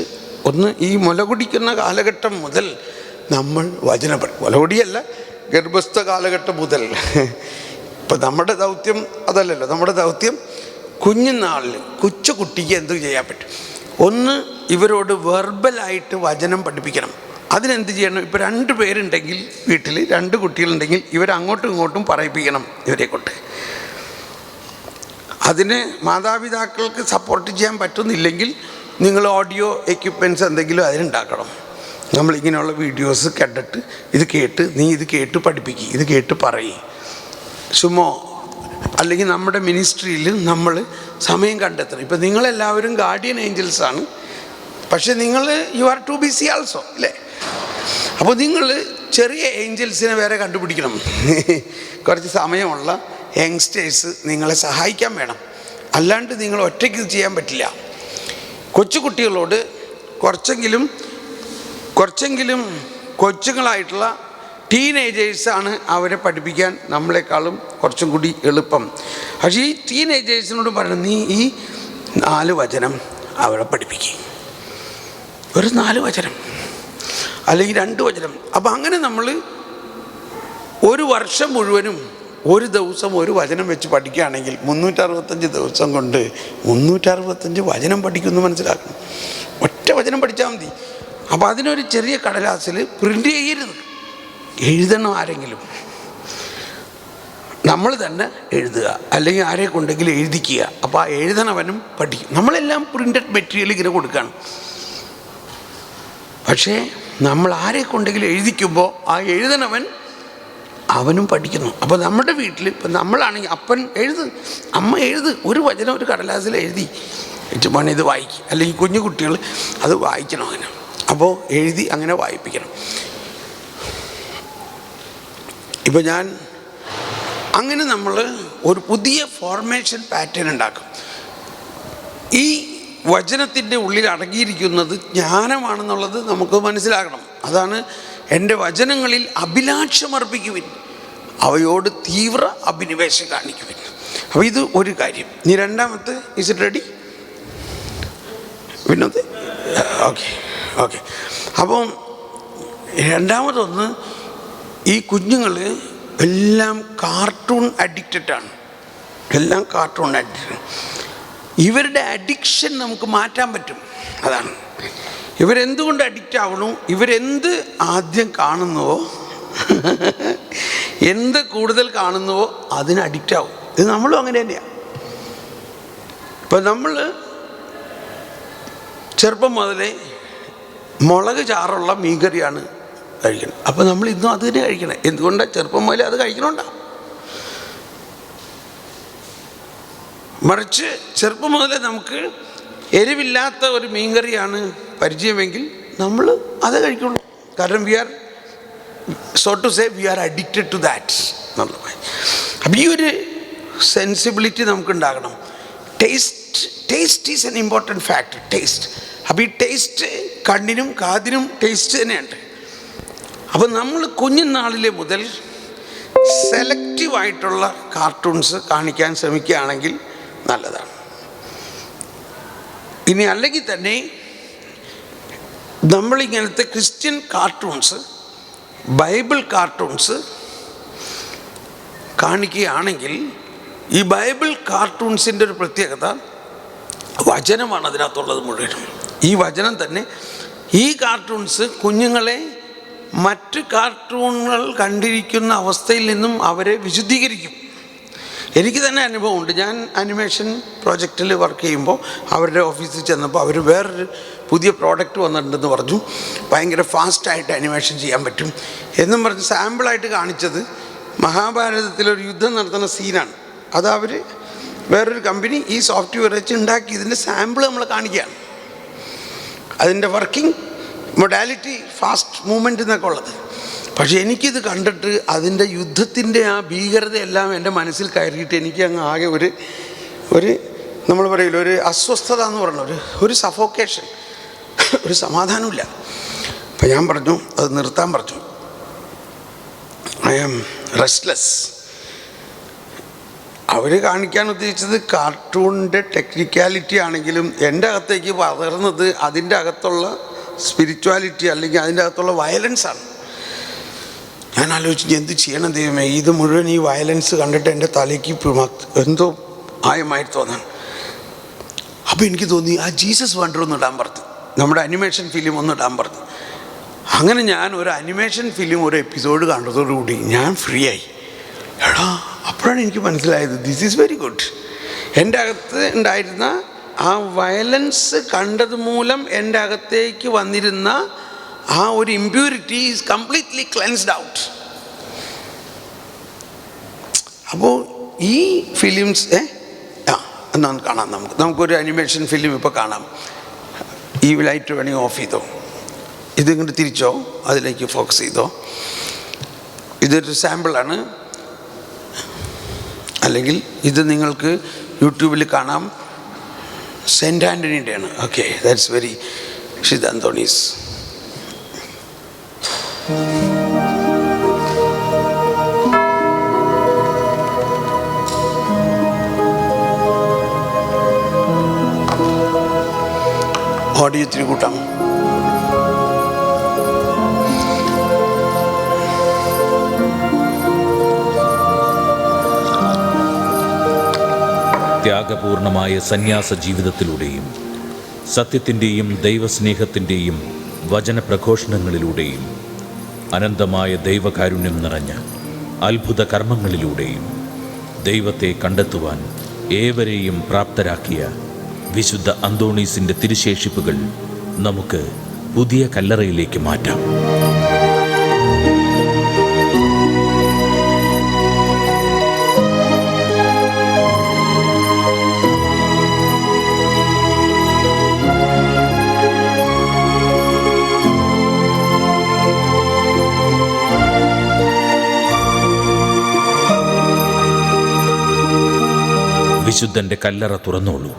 B: ഒന്ന്, ഈ മുല കുടിക്കുന്ന കാലഘട്ടം മുതൽ നമ്മൾ വചനം മുലകുടിയല്ല, ഗർഭസ്ഥ കാലഘട്ടം മുതൽ. ഇപ്പം നമ്മുടെ ദൗത്യം അതല്ലല്ലോ. നമ്മുടെ ദൗത്യം കുഞ്ഞുനാളിൽ കൊച്ചുകുട്ടിക്ക് എന്ത് ചെയ്യാൻ പറ്റും? ഒന്ന്, ഇവരോട് വെർബലായിട്ട് വചനം പഠിപ്പിക്കണം. അതിനെന്ത് ചെയ്യണം? ഇപ്പോൾ 2 പേരുണ്ടെങ്കിൽ വീട്ടിൽ 2 കുട്ടികളുണ്ടെങ്കിൽ ഇവരങ്ങോട്ടും ഇങ്ങോട്ടും പറയിപ്പിക്കണം ഇവരെ കൊണ്ട്. അതിന് മാതാപിതാക്കൾക്ക് സപ്പോർട്ട് ചെയ്യാൻ പറ്റുന്നില്ലെങ്കിൽ നിങ്ങൾ ഓഡിയോ എക്യുപ്മെൻറ്റ്സ് എന്തെങ്കിലും അതിനുണ്ടാക്കണം. നമ്മളിങ്ങനെയുള്ള വീഡിയോസ് കണ്ടിട്ട് നീ ഇത് കേട്ട് പഠിപ്പിക്കുക, ഇത് കേട്ട് പറയും. സുമോ അല്ലെങ്കിൽ നമ്മുടെ മിനിസ്ട്രിയിൽ നമ്മൾ സമയം കണ്ടെത്തണം. ഇപ്പം നിങ്ങളെല്ലാവരും ഗാർഡിയൻ ഏഞ്ചൽസാണ്, പക്ഷെ you are to BC also അല്ലേ? അപ്പോൾ നിങ്ങൾ ചെറിയ ഏഞ്ചൽസിനെ വേറെ കണ്ടുപിടിക്കണം. കുറച്ച് സമയമുള്ള യങ്സ്റ്റേഴ്സ് നിങ്ങളെ സഹായിക്കാൻ വേണം. അല്ലാണ്ട് നിങ്ങൾ ഒറ്റയ്ക്ക് ചെയ്യാൻ പറ്റില്ല. കൊച്ചുകുട്ടികളോട് കുറച്ചെങ്കിലും കൊച്ചുങ്ങളായിട്ടുള്ള ടീനേജേഴ്സാണ് അവരെ പഠിപ്പിക്കാൻ നമ്മളെക്കാളും കുറച്ചും കൂടി എളുപ്പം. പക്ഷേ ഈ ടീനേജേഴ്സിനോട് പറയണം, നീ ഈ 4 വചനം അവരെ പഠിപ്പിക്കും. ഒരു 4 വചനം അല്ലെങ്കിൽ 2 വചനം. അപ്പം അങ്ങനെ നമ്മൾ ഒരു വർഷം മുഴുവനും ഒരു ദിവസം ഒരു വചനം വെച്ച് പഠിക്കുകയാണെങ്കിൽ 365 ദിവസം കൊണ്ട് 365 വചനം പഠിക്കുമെന്ന് മനസ്സിലാക്കണം. ഒറ്റ വചനം പഠിച്ചാൽ മതി. അപ്പോൾ അതിനൊരു ചെറിയ കടലാസിൽ പ്രിൻ്റ് ചെയ്യരുത്, എഴുതണം. ആരെങ്കിലും, നമ്മൾ തന്നെ എഴുതുക, അല്ലെങ്കിൽ ആരെ കൊണ്ടെങ്കിലും എഴുതിക്കുക. അപ്പോൾ ആ എഴുതണവനും പഠിക്കും. നമ്മളെല്ലാം പ്രിൻ്റഡ് മെറ്റീരിയൽ ഇങ്ങനെ കൊടുക്കുകയാണ്. പക്ഷേ നമ്മൾ ആരെ കൊണ്ടെങ്കിലും എഴുതിക്കുമ്പോൾ ആ എഴുതണവൻ അവനും പഠിക്കുന്നു. അപ്പോൾ നമ്മുടെ വീട്ടിൽ ഇപ്പം നമ്മളാണെങ്കിൽ അപ്പൻ അമ്മ ഒരു വചനം ഒരു കടലാസിൽ എഴുതി ചുമ്മാ ഇത് വായിക്കും. അല്ലെങ്കിൽ കുഞ്ഞു കുട്ടികൾ അത് വായിക്കണം. അങ്ങനെ അപ്പോൾ എഴുതി അങ്ങനെ വായിപ്പിക്കണം. ഇപ്പം അങ്ങനെ നമ്മൾ ഒരു പുതിയ ഫോർമേഷൻ പാറ്റേൺ ഉണ്ടാക്കും. ഈ വചനത്തിൻ്റെ ഉള്ളിൽ അടങ്ങിയിരിക്കുന്നത് ജ്ഞാനമാണെന്നുള്ളത് നമുക്ക് മനസ്സിലാക്കണം. അതാണ് എൻ്റെ വചനങ്ങളിൽ അഭിലാഷമർപ്പിക്കുവിൻ, അവയോട് തീവ്ര അഭിനിവേശം കാണിക്കുവിൻ. അപ്പോൾ ഇത് ഒരു കാര്യം. ഇനി രണ്ടാമത്തെ, is it ready Vinod? Okay. അപ്പം രണ്ടാമതൊന്ന്, ഈ കുഞ്ഞുങ്ങൾ എല്ലാം കാർട്ടൂൺ അഡിക്റ്റഡാണ്, എല്ലാം കാർട്ടൂൺ അഡിക്റ്റഡ്. ഇവരുടെ അഡിക്ഷൻ നമുക്ക് മാറ്റാൻ പറ്റും. അതാണ് ഇവരെന്തുകൊണ്ട് അഡിക്റ്റ് ആവണു, ഇവരെന്ത് ആദ്യം കാണുന്നുവോ എന്ത് കൂടുതൽ കാണുന്നുവോ അതിന് അഡിക്റ്റ് ആവും. ഇത് നമ്മളും അങ്ങനെ തന്നെയാണ്. ഇപ്പം നമ്മൾ ചെറുപ്പം മുതലേ മുളക് ചാറുള്ള മീൻകറിയാണ് കഴിക്കണം. അപ്പോൾ നമ്മൾ ഇന്നും അത് തന്നെ കഴിക്കണം. എന്തുകൊണ്ടാണ്? ചെറുപ്പം മുതലേ അത് കഴിക്കണോണ്ടാ. മറിച്ച് ചെറുപ്പം മുതലേ നമുക്ക് എരിവില്ലാത്ത ഒരു മീൻകറിയാണ് പരിചയമെങ്കിൽ നമ്മൾ അത് കഴിക്കുള്ളൂ. കാരണം so to say we are addicted to that എന്നുള്ളത്. അപ്പം ഈ ഒരു സെൻസിബിലിറ്റി നമുക്കുണ്ടാകണം. Taste is an important factor. Taste. അപ്പം ഈ ടേസ്റ്റ് കണ്ണിനും കാതിനും ടേസ്റ്റ് തന്നെയുണ്ട്. അപ്പം നമ്മൾ കുഞ്ഞുനാളിലെ മുതൽ സെലക്റ്റീവായിട്ടുള്ള കാർട്ടൂൺസ് കാണിക്കാൻ ശ്രമിക്കുകയാണെങ്കിൽ നല്ലതാണ്. ഇനി അല്ലെങ്കിൽ തന്നെ നമ്മളിങ്ങനത്തെ ക്രിസ്ത്യൻ കാർട്ടൂൺസ്, ബൈബിൾ കാർട്ടൂൺസ് കാണിക്കുകയാണെങ്കിൽ ഈ ബൈബിൾ കാർട്ടൂൺസിൻ്റെ ഒരു പ്രത്യേകത വചനമാണ് അതിനകത്തുള്ളത് മുഴുവനും. ഈ വചനം തന്നെ ഈ കാർട്ടൂൺസ് കുഞ്ഞുങ്ങളെ മറ്റ് കാർട്ടൂണുകൾ കണ്ടിരിക്കുന്ന അവസ്ഥയിൽ നിന്നും അവരെ വിശുദ്ധീകരിക്കും. എനിക്ക് തന്നെ അനുഭവമുണ്ട്. ഞാൻ അനിമേഷൻ പ്രോജക്റ്റിൽ വർക്ക് ചെയ്യുമ്പോൾ അവരുടെ ഓഫീസിൽ ചെന്നപ്പോൾ അവർ വേറൊരു പുതിയ പ്രോഡക്റ്റ് വന്നിട്ടുണ്ടെന്ന് പറഞ്ഞു. ഭയങ്കര ഫാസ്റ്റായിട്ട് അനിമേഷൻ ചെയ്യാൻ പറ്റും എന്നും പറഞ്ഞ് സാമ്പിളായിട്ട് കാണിച്ചത് മഹാഭാരതത്തിലൊരു യുദ്ധം നടത്തുന്ന സീനാണ്. അത് അവർ വേറൊരു കമ്പനി ഈ സോഫ്റ്റ്വെയർ വെച്ച് ഉണ്ടാക്കി ഇതിൻ്റെ സാമ്പിൾ നമ്മൾ കാണിക്കുകയാണ്. അതിൻ്റെ വർക്കിംഗ് മൊഡാലിറ്റി, ഫാസ്റ്റ് മൂവ്മെൻറ്റ് എന്നൊക്കെ ഉള്ളത്. പക്ഷേ എനിക്കിത് കണ്ടിട്ട് അതിൻ്റെ യുദ്ധത്തിൻ്റെ ആ ഭീകരതയെല്ലാം എൻ്റെ മനസ്സിൽ കയറിയിട്ട് എനിക്ക് അങ്ങ് ആകെ ഒരു നമ്മൾ പറയില്ല, ഒരു അസ്വസ്ഥത എന്ന് പറഞ്ഞ ഒരു സഫോക്കേഷൻ, ഒരു സമാധാനമില്ല. അപ്പം ഞാൻ പറഞ്ഞു അത് നിർത്താൻ പറഞ്ഞു. I am restless. അവർ കാണിക്കാൻ ഉദ്ദേശിച്ചത് കാർട്ടൂണിൻ്റെ ടെക്നിക്കാലിറ്റി ആണെങ്കിലും എൻ്റെ അകത്തേക്ക് പകർന്നത് അതിൻ്റെ അകത്തുള്ള സ്പിരിച്വാലിറ്റി അല്ലെങ്കിൽ അതിൻ്റെ അകത്തുള്ള വയലൻസാണ്. ഞാൻ ആലോചിച്ചു എന്ത് ചെയ്യണം ദൈവമേ, ഇത് മുഴുവൻ ഈ വയലൻസ് കണ്ടിട്ട് എൻ്റെ തലയ്ക്ക് എന്തോ ആയമായി തോന്നാൻ. അപ്പോൾ എനിക്ക് തോന്നി ആ ജീസസ് വണ്ടർ ഒന്ന് ഇടാൻ പറഞ്ഞു, നമ്മുടെ അനിമേഷൻ ഫിലിം ഒന്ന് ഇടാൻ പറഞ്ഞു. അങ്ങനെ ഞാൻ ഒരു അനിമേഷൻ ഫിലിം ഒരു എപ്പിസോഡ് കണ്ടതോടുകൂടി ഞാൻ ഫ്രീ ആയി. എടാ, അപ്പോഴാണ് എനിക്ക് മനസ്സിലായത് ദിസ് ഈസ് വെരി ഗുഡ്. എൻ്റെ അകത്ത് ഉണ്ടായിരുന്ന ആ വയലൻസ് കണ്ടത് മൂലം എൻ്റെ അകത്തേക്ക് വന്നിരുന്ന ആ ഒരു impurity is completely cleansed out. അപ്പോൾ ഈ ഫിലിംസ് എന്നാണ് കാണാം. നമുക്കൊരു അനിമേഷൻ ഫിലിം ഇപ്പോൾ കാണാം. ഈ ലൈറ്റ് വേണമെങ്കിൽ ഓഫ് ചെയ്തോ, ഇതിങ്ങോട്ട് തിരിച്ചോ, അതിലേക്ക് ഫോക്കസ് ചെയ്തോ. ഇതൊരു സാമ്പിളാണ്. അല്ലെങ്കിൽ ഇത് നിങ്ങൾക്ക് യൂട്യൂബിൽ കാണാം. സെൻറ്റ് ആൻ്റണീൻ്റെയാണ്. ഓക്കെ, ദാറ്റ്സ് വെരി വിശുദ്ധ അന്തോണീസ്. ഓഡിയോ ഇത്തിരി കൂട്ടാം.
C: ത്യാഗപൂർണമായ സന്യാസ ജീവിതത്തിലൂടെയും സത്യത്തിൻ്റെയും ദൈവസ്നേഹത്തിൻ്റെയും വചനപ്രഘോഷണങ്ങളിലൂടെയും അനന്തമായ ദൈവകാരുണ്യം നിറഞ്ഞ അത്ഭുത കർമ്മങ്ങളിലൂടെയും ദൈവത്തെ കണ്ടെത്തുവാൻ ഏവരെയും പ്രാപ്തരാക്കിയ വിശുദ്ധ അന്തോണീസിൻ്റെ തിരുശേഷിപ്പുകൾ നമുക്ക് പുതിയ കല്ലറയിലേക്ക് മാറ്റാം. വിശുദ്ധന്റെ കല്ലറ തുറന്നോളൂ.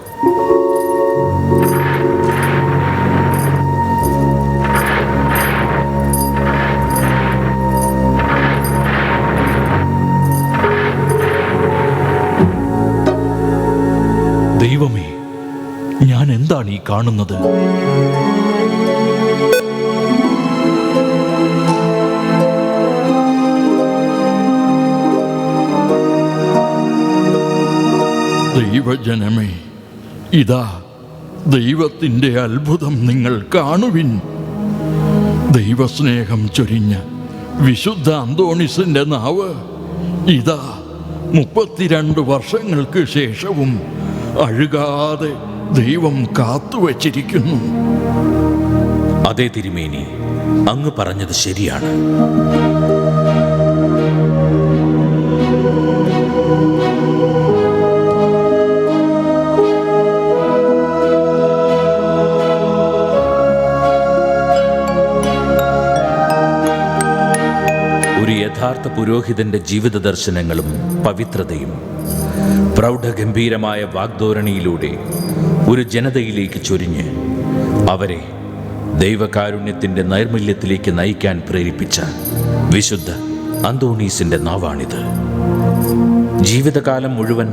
D: ദൈവമേ, ഞാൻ എന്താണ് ഈ കാണുന്നത്? ദൈവജനമേ, ഇതാ ദൈവത്തിൻ്റെ അത്ഭുതം നിങ്ങൾ കാണുവിൻ. ദൈവസ്നേഹം ചൊരിഞ്ഞ വിശുദ്ധ അന്തോണീസിൻ്റെ നാവ് ഇതാ 32 വർഷങ്ങൾക്ക് ശേഷവും അഴുകാതെ ദൈവം കാത്തുവച്ചിരിക്കുന്നു.
C: അതേ തിരുമേനി, അങ്ങ് പറഞ്ഞത് ശരിയാണ്. ഒരു യഥാർത്ഥ പുരോഹിതന്റെ ജീവിത ദർശനങ്ങളും പവിത്രതയും പ്രൗഢഗംഭീരമായ വാഗ്ദോരണിയിലൂടെ ഒരു ജനതയിലേക്ക് ചൊരിഞ്ഞ് അവരെ ദൈവകാരുണ്യത്തിൻ്റെ നൈർമല്യത്തിലേക്ക് നയിക്കാൻ പ്രേരിപ്പിച്ച വിശുദ്ധ അന്തോണീസിൻ്റെ നാവാണിത്. ജീവിതകാലം മുഴുവൻ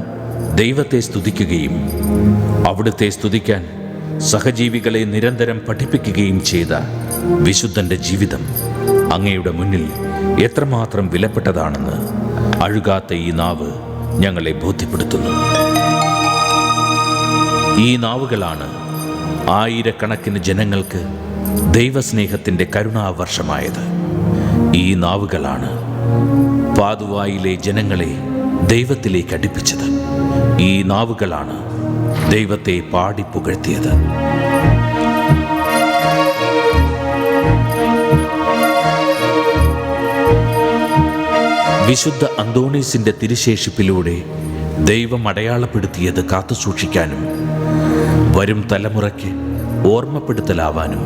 C: ദൈവത്തെ സ്തുതിക്കുകയും അവിടുത്തെ സ്തുതിക്കാൻ സഹജീവികളെ നിരന്തരം പഠിപ്പിക്കുകയും ചെയ്ത വിശുദ്ധൻ്റെ ജീവിതം അങ്ങയുടെ മുന്നിൽ എത്രമാത്രം വിലപ്പെട്ടതാണെന്ന് അഴുകാത്ത ഈ നാവ് ഞങ്ങളെ ബോധ്യപ്പെടുത്തുന്നു. ഈ നാവുകളാണ് ആയിരക്കണക്കിന് ജനങ്ങൾക്ക് ദൈവസ്നേഹത്തിൻ്റെ കരുണാവർഷമായത്. ഈ നാവുകളാണ് പാതുവായിലെ ജനങ്ങളെ ദൈവത്തിലേക്ക് അടുപ്പിച്ചത്. ഈ നാവുകളാണ് ദൈവത്തെ പാടിപ്പുകഴ്ത്തിയത്. വിശുദ്ധ അന്തോണീസിൻ്റെ തിരുശേഷിപ്പിലൂടെ ദൈവം അടയാളപ്പെടുത്തിയത് കാത്തുസൂക്ഷിക്കാനും വരും തലമുറയ്ക്ക് ഓർമ്മപ്പെടുത്തലാവാനും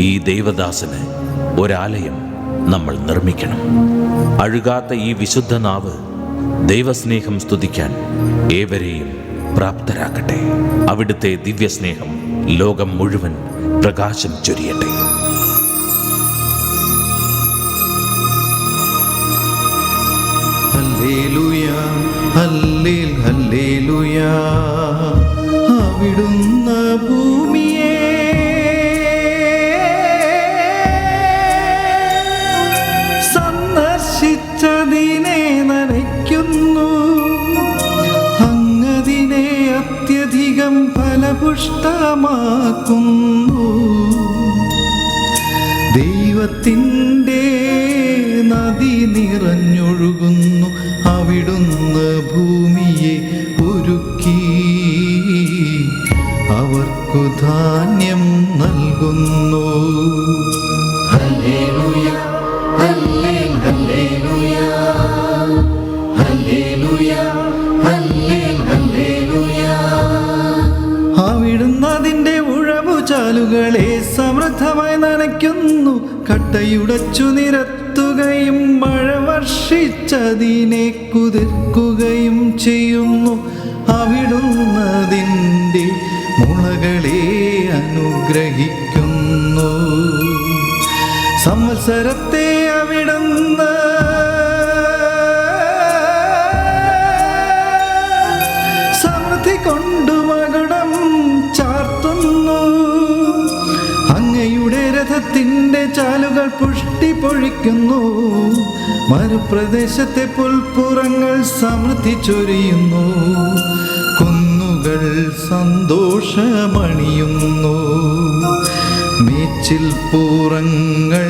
C: ഈ ദൈവദാസന് ഒരാലയം നമ്മൾ നിർമ്മിക്കണം. അഴുകാത്ത ഈ വിശുദ്ധ നാവ് ദൈവസ്നേഹം സ്തുതിക്കാൻ ഏവരെയും പ്രാപ്തരാക്കട്ടെ. അവിടുത്തെ ദിവ്യസ്നേഹം ലോകം മുഴുവൻ പ്രകാശം ചൊരിയട്ടെ.
E: Hallelujah, halle hallelujah. അവിടുന്ന് ഭൂമിയെ സന്ദർശിച്ചതിനെ നനയ്ക്കുന്നു, അങ്ങതിനെ അത്യധികം ഫലപുഷ്ടമാക്കുന്നു. ദൈവത്തിൻ്റെ നദി നിറഞ്ഞൊഴുകുന്നു, അവിടുന്ന് ഭൂമിയെ ഒരുക്കി അവർക്കു ധാന്യം നൽകുന്നു. Hallelujah, halle hallelujah, hallelujah, halle hallelujah. അവിടുന്ന് അതിൻ്റെ ഉഴവുചാലുകളെ സമൃദ്ധമായി നനയ്ക്കുന്നു, കട്ടയുടച്ചു നിരത്തുകയും മഴ വർഷിച്ചതിനെ കുതിർക്കുകയും ചെയ്യുന്നു. അവിടുന്ന് അതിൻ്റെ മുളകളെ അനുഗ്രഹിക്കുന്നു. സംവത്സരത്തെ അവിടുന്ന് സമൃദ്ധി കൊണ്ടു മകുടം ചാർത്തുന്നു. അങ്ങയുടെ രഥത്തിൻ്റെ ചാലുകൾ പുഷ്ടി പൊഴിക്കുന്നു, മരുപ്രദേശത്തെ പുൽപ്പുറങ്ങൾ സമൃദ്ധി ചൊരിയുന്നു. കുന്നുകൾ സന്തോഷമണിയുന്നു, മേച്ചിൽപ്പുറങ്ങൾ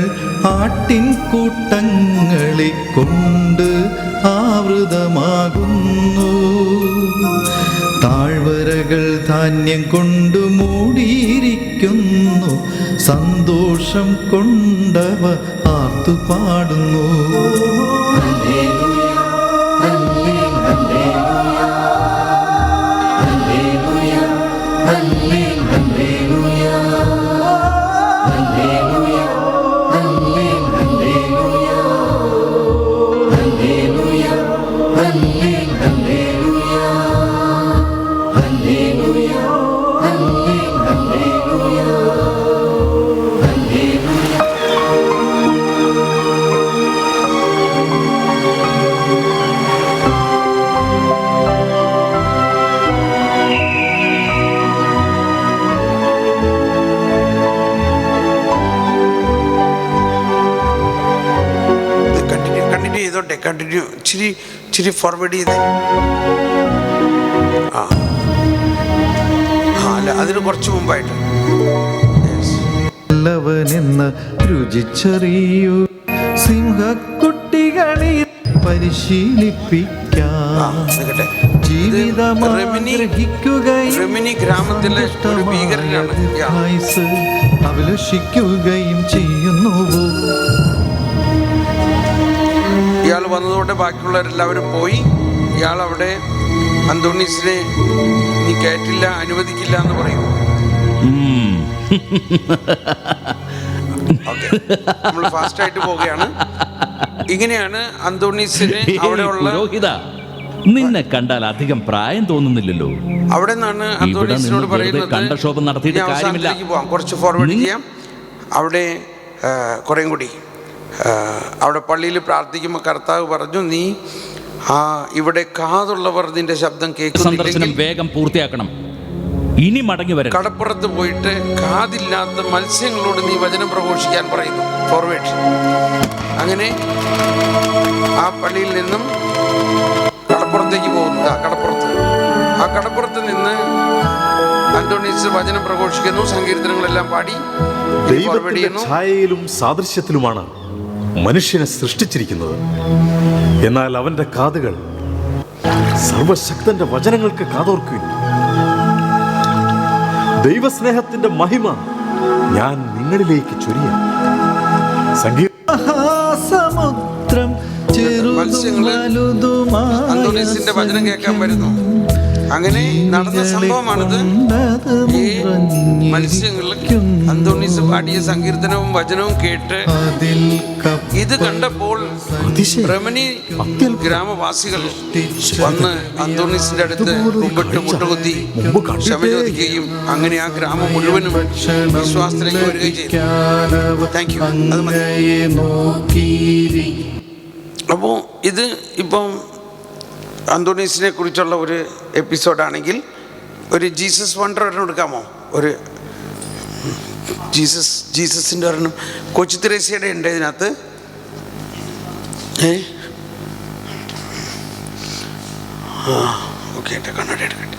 E: ആട്ടിൻ കൂട്ടങ്ങളെ കൊണ്ട് ആവൃതമാകുന്നു. താഴ്വരകൾ ധാന്യം കൊണ്ട് മൂടിയിരിക്കുന്നു, സന്തോഷം കൊണ്ടവ ആർത്തുപാടുന്നു. Hallelujah, halle hallelujah, hallelujah, halle hallelujah, hallelujah, halle hallelujah, hallelujah, halle hallelujah, hallelujah, halle hallelujah, hallelujah.
B: Continue ചെയ്തോട്ടെ, കണ്ടിന്യൂ. ഇച്ചിരി ഫോർവേഡ് ചെയ്തേ. അല്ല, അതിന് കുറച്ച് മുമ്പായിട്ട്.
F: നല്ലവനെന്ന് രുചിച്ചറിയൂ, സിംഹക്കുട്ടികളെ പരിശീലിപ്പിക്കാം,
B: റെമിനി ഗ്രാമത്തിലെ ഒരു ഭീകരനാണ്.
F: അഭിലഷിക്കുകയും ചെയ്യുന്നുവോ.
B: ഇയാൾ വന്നതോടെ ബാക്കിയുള്ളവരെല്ലാവരും പോയി. ഇയാൾ അവിടെ അന്തോണീസിനെ നീ കയറ്റില്ല, അനുവദിക്കില്ല എന്ന് പറയും. ഓക്കെ, നമ്മൾ ഫാസ്റ്റായിട്ട് പോവുകയാണ്. ഇങ്ങനെയാണ് അന്തോണീസിനെ അവിടെയുള്ള
C: നിന്നെ കണ്ടാൽ അധികം പ്രായം തോന്നുന്നില്ലല്ലോ.
B: അവിടെ നിന്നാണ് അന്തോണീസിനോട് പറയുന്നത്
C: കണ്ടക്ഷോഭം നടത്തിയിട്ട് കാര്യമില്ല,
B: പോവാം, കുറച്ച് ഫോർവേഡ് ചെയ്യാം. അവിടെ കുറേം കൂടി അവിടെ പള്ളിയിൽ പ്രാർത്ഥിക്കുമ്പോൾ കർത്താവ് പറഞ്ഞു, നീ ഇവിടെ കാതുള്ളവർ നിന്റെ ശബ്ദം കേൾക്കുന്നില്ലെങ്കിൽ
C: വേഗം പൂർത്തിയാക്കണം, ഇനി മടങ്ങി വരാം.
B: കടപ്പുറത്ത് പോയിട്ട് കാതില്ലാത്ത മത്സ്യങ്ങളോട് നീ വചനം പ്രഘോഷിക്കാൻ പറയുന്നു. ഫോർവേഡ്. അങ്ങനെ ആ പള്ളിയിൽ നിന്നും കടപ്പുറത്തേക്ക് പോകുന്നു. ആ കടപ്പുറത്ത് നിന്ന് അന്തോണീസ് വചനം പ്രഘോഷിക്കുന്നു, സങ്കീർത്തനങ്ങളെല്ലാം പാടി.
G: ദൈവത്തിന്റെ ഛായയിലും സാദൃശ്യത്തിലുമാണ് മനുഷ്യനെ സൃഷ്ടിച്ചിരിക്കുന്നത്. എന്നാൽ അവന്റെ കാതുകൾ സർവശക്തന്റെ വചനങ്ങൾക്ക് കാതോർക്കുകയും, ദൈവസ്നേഹത്തിന്റെ മഹിമ ഞാൻ നിങ്ങളിലേക്ക് ചൊരിയാം.
F: സമുദ്രം
B: അന്തോണീസിന്റെ വചനം കേൾക്കാൻ വരുന്നു. അങ്ങനെ നടന്ന സംഭവമാണിത്. ഈ മത്സ്യങ്ങൾ അന്തോണീസ് പാടിയ സങ്കീർത്തനവും വചനവും കേട്ട് ഇത് കണ്ടപ്പോൾ റെമനി ഗ്രാമവാസികൾ വന്ന് അന്തോണീസിന്റെ അടുത്ത് കുമ്പിട്ട് മുട്ടുകുത്തി ക്ഷമ ചോദിക്കുകയും അങ്ങനെ ആ ഗ്രാമം മുഴുവനും വിശ്വാസത്തിലേക്ക് വരികയും ചെയ്തു. Thank you. അത് മതി. അപ്പോൾ ഇത് ഇപ്പം അന്തോണീസിനെ കുറിച്ചുള്ള ഒരു എപ്പിസോഡാണെങ്കിൽ ഒരു ജീസസ് വണ്ടർ ഒരെണ്ണം എടുക്കാമോ? ഒരു ജീസസിൻ്റെ ഒരെണ്ണം. കൊച്ചു തെരേസയുടെ ഉണ്ട് ഇതിനകത്ത്. ഓക്കെ, എൻ്റെ കണ്ണട എടുക്കട്ടെ.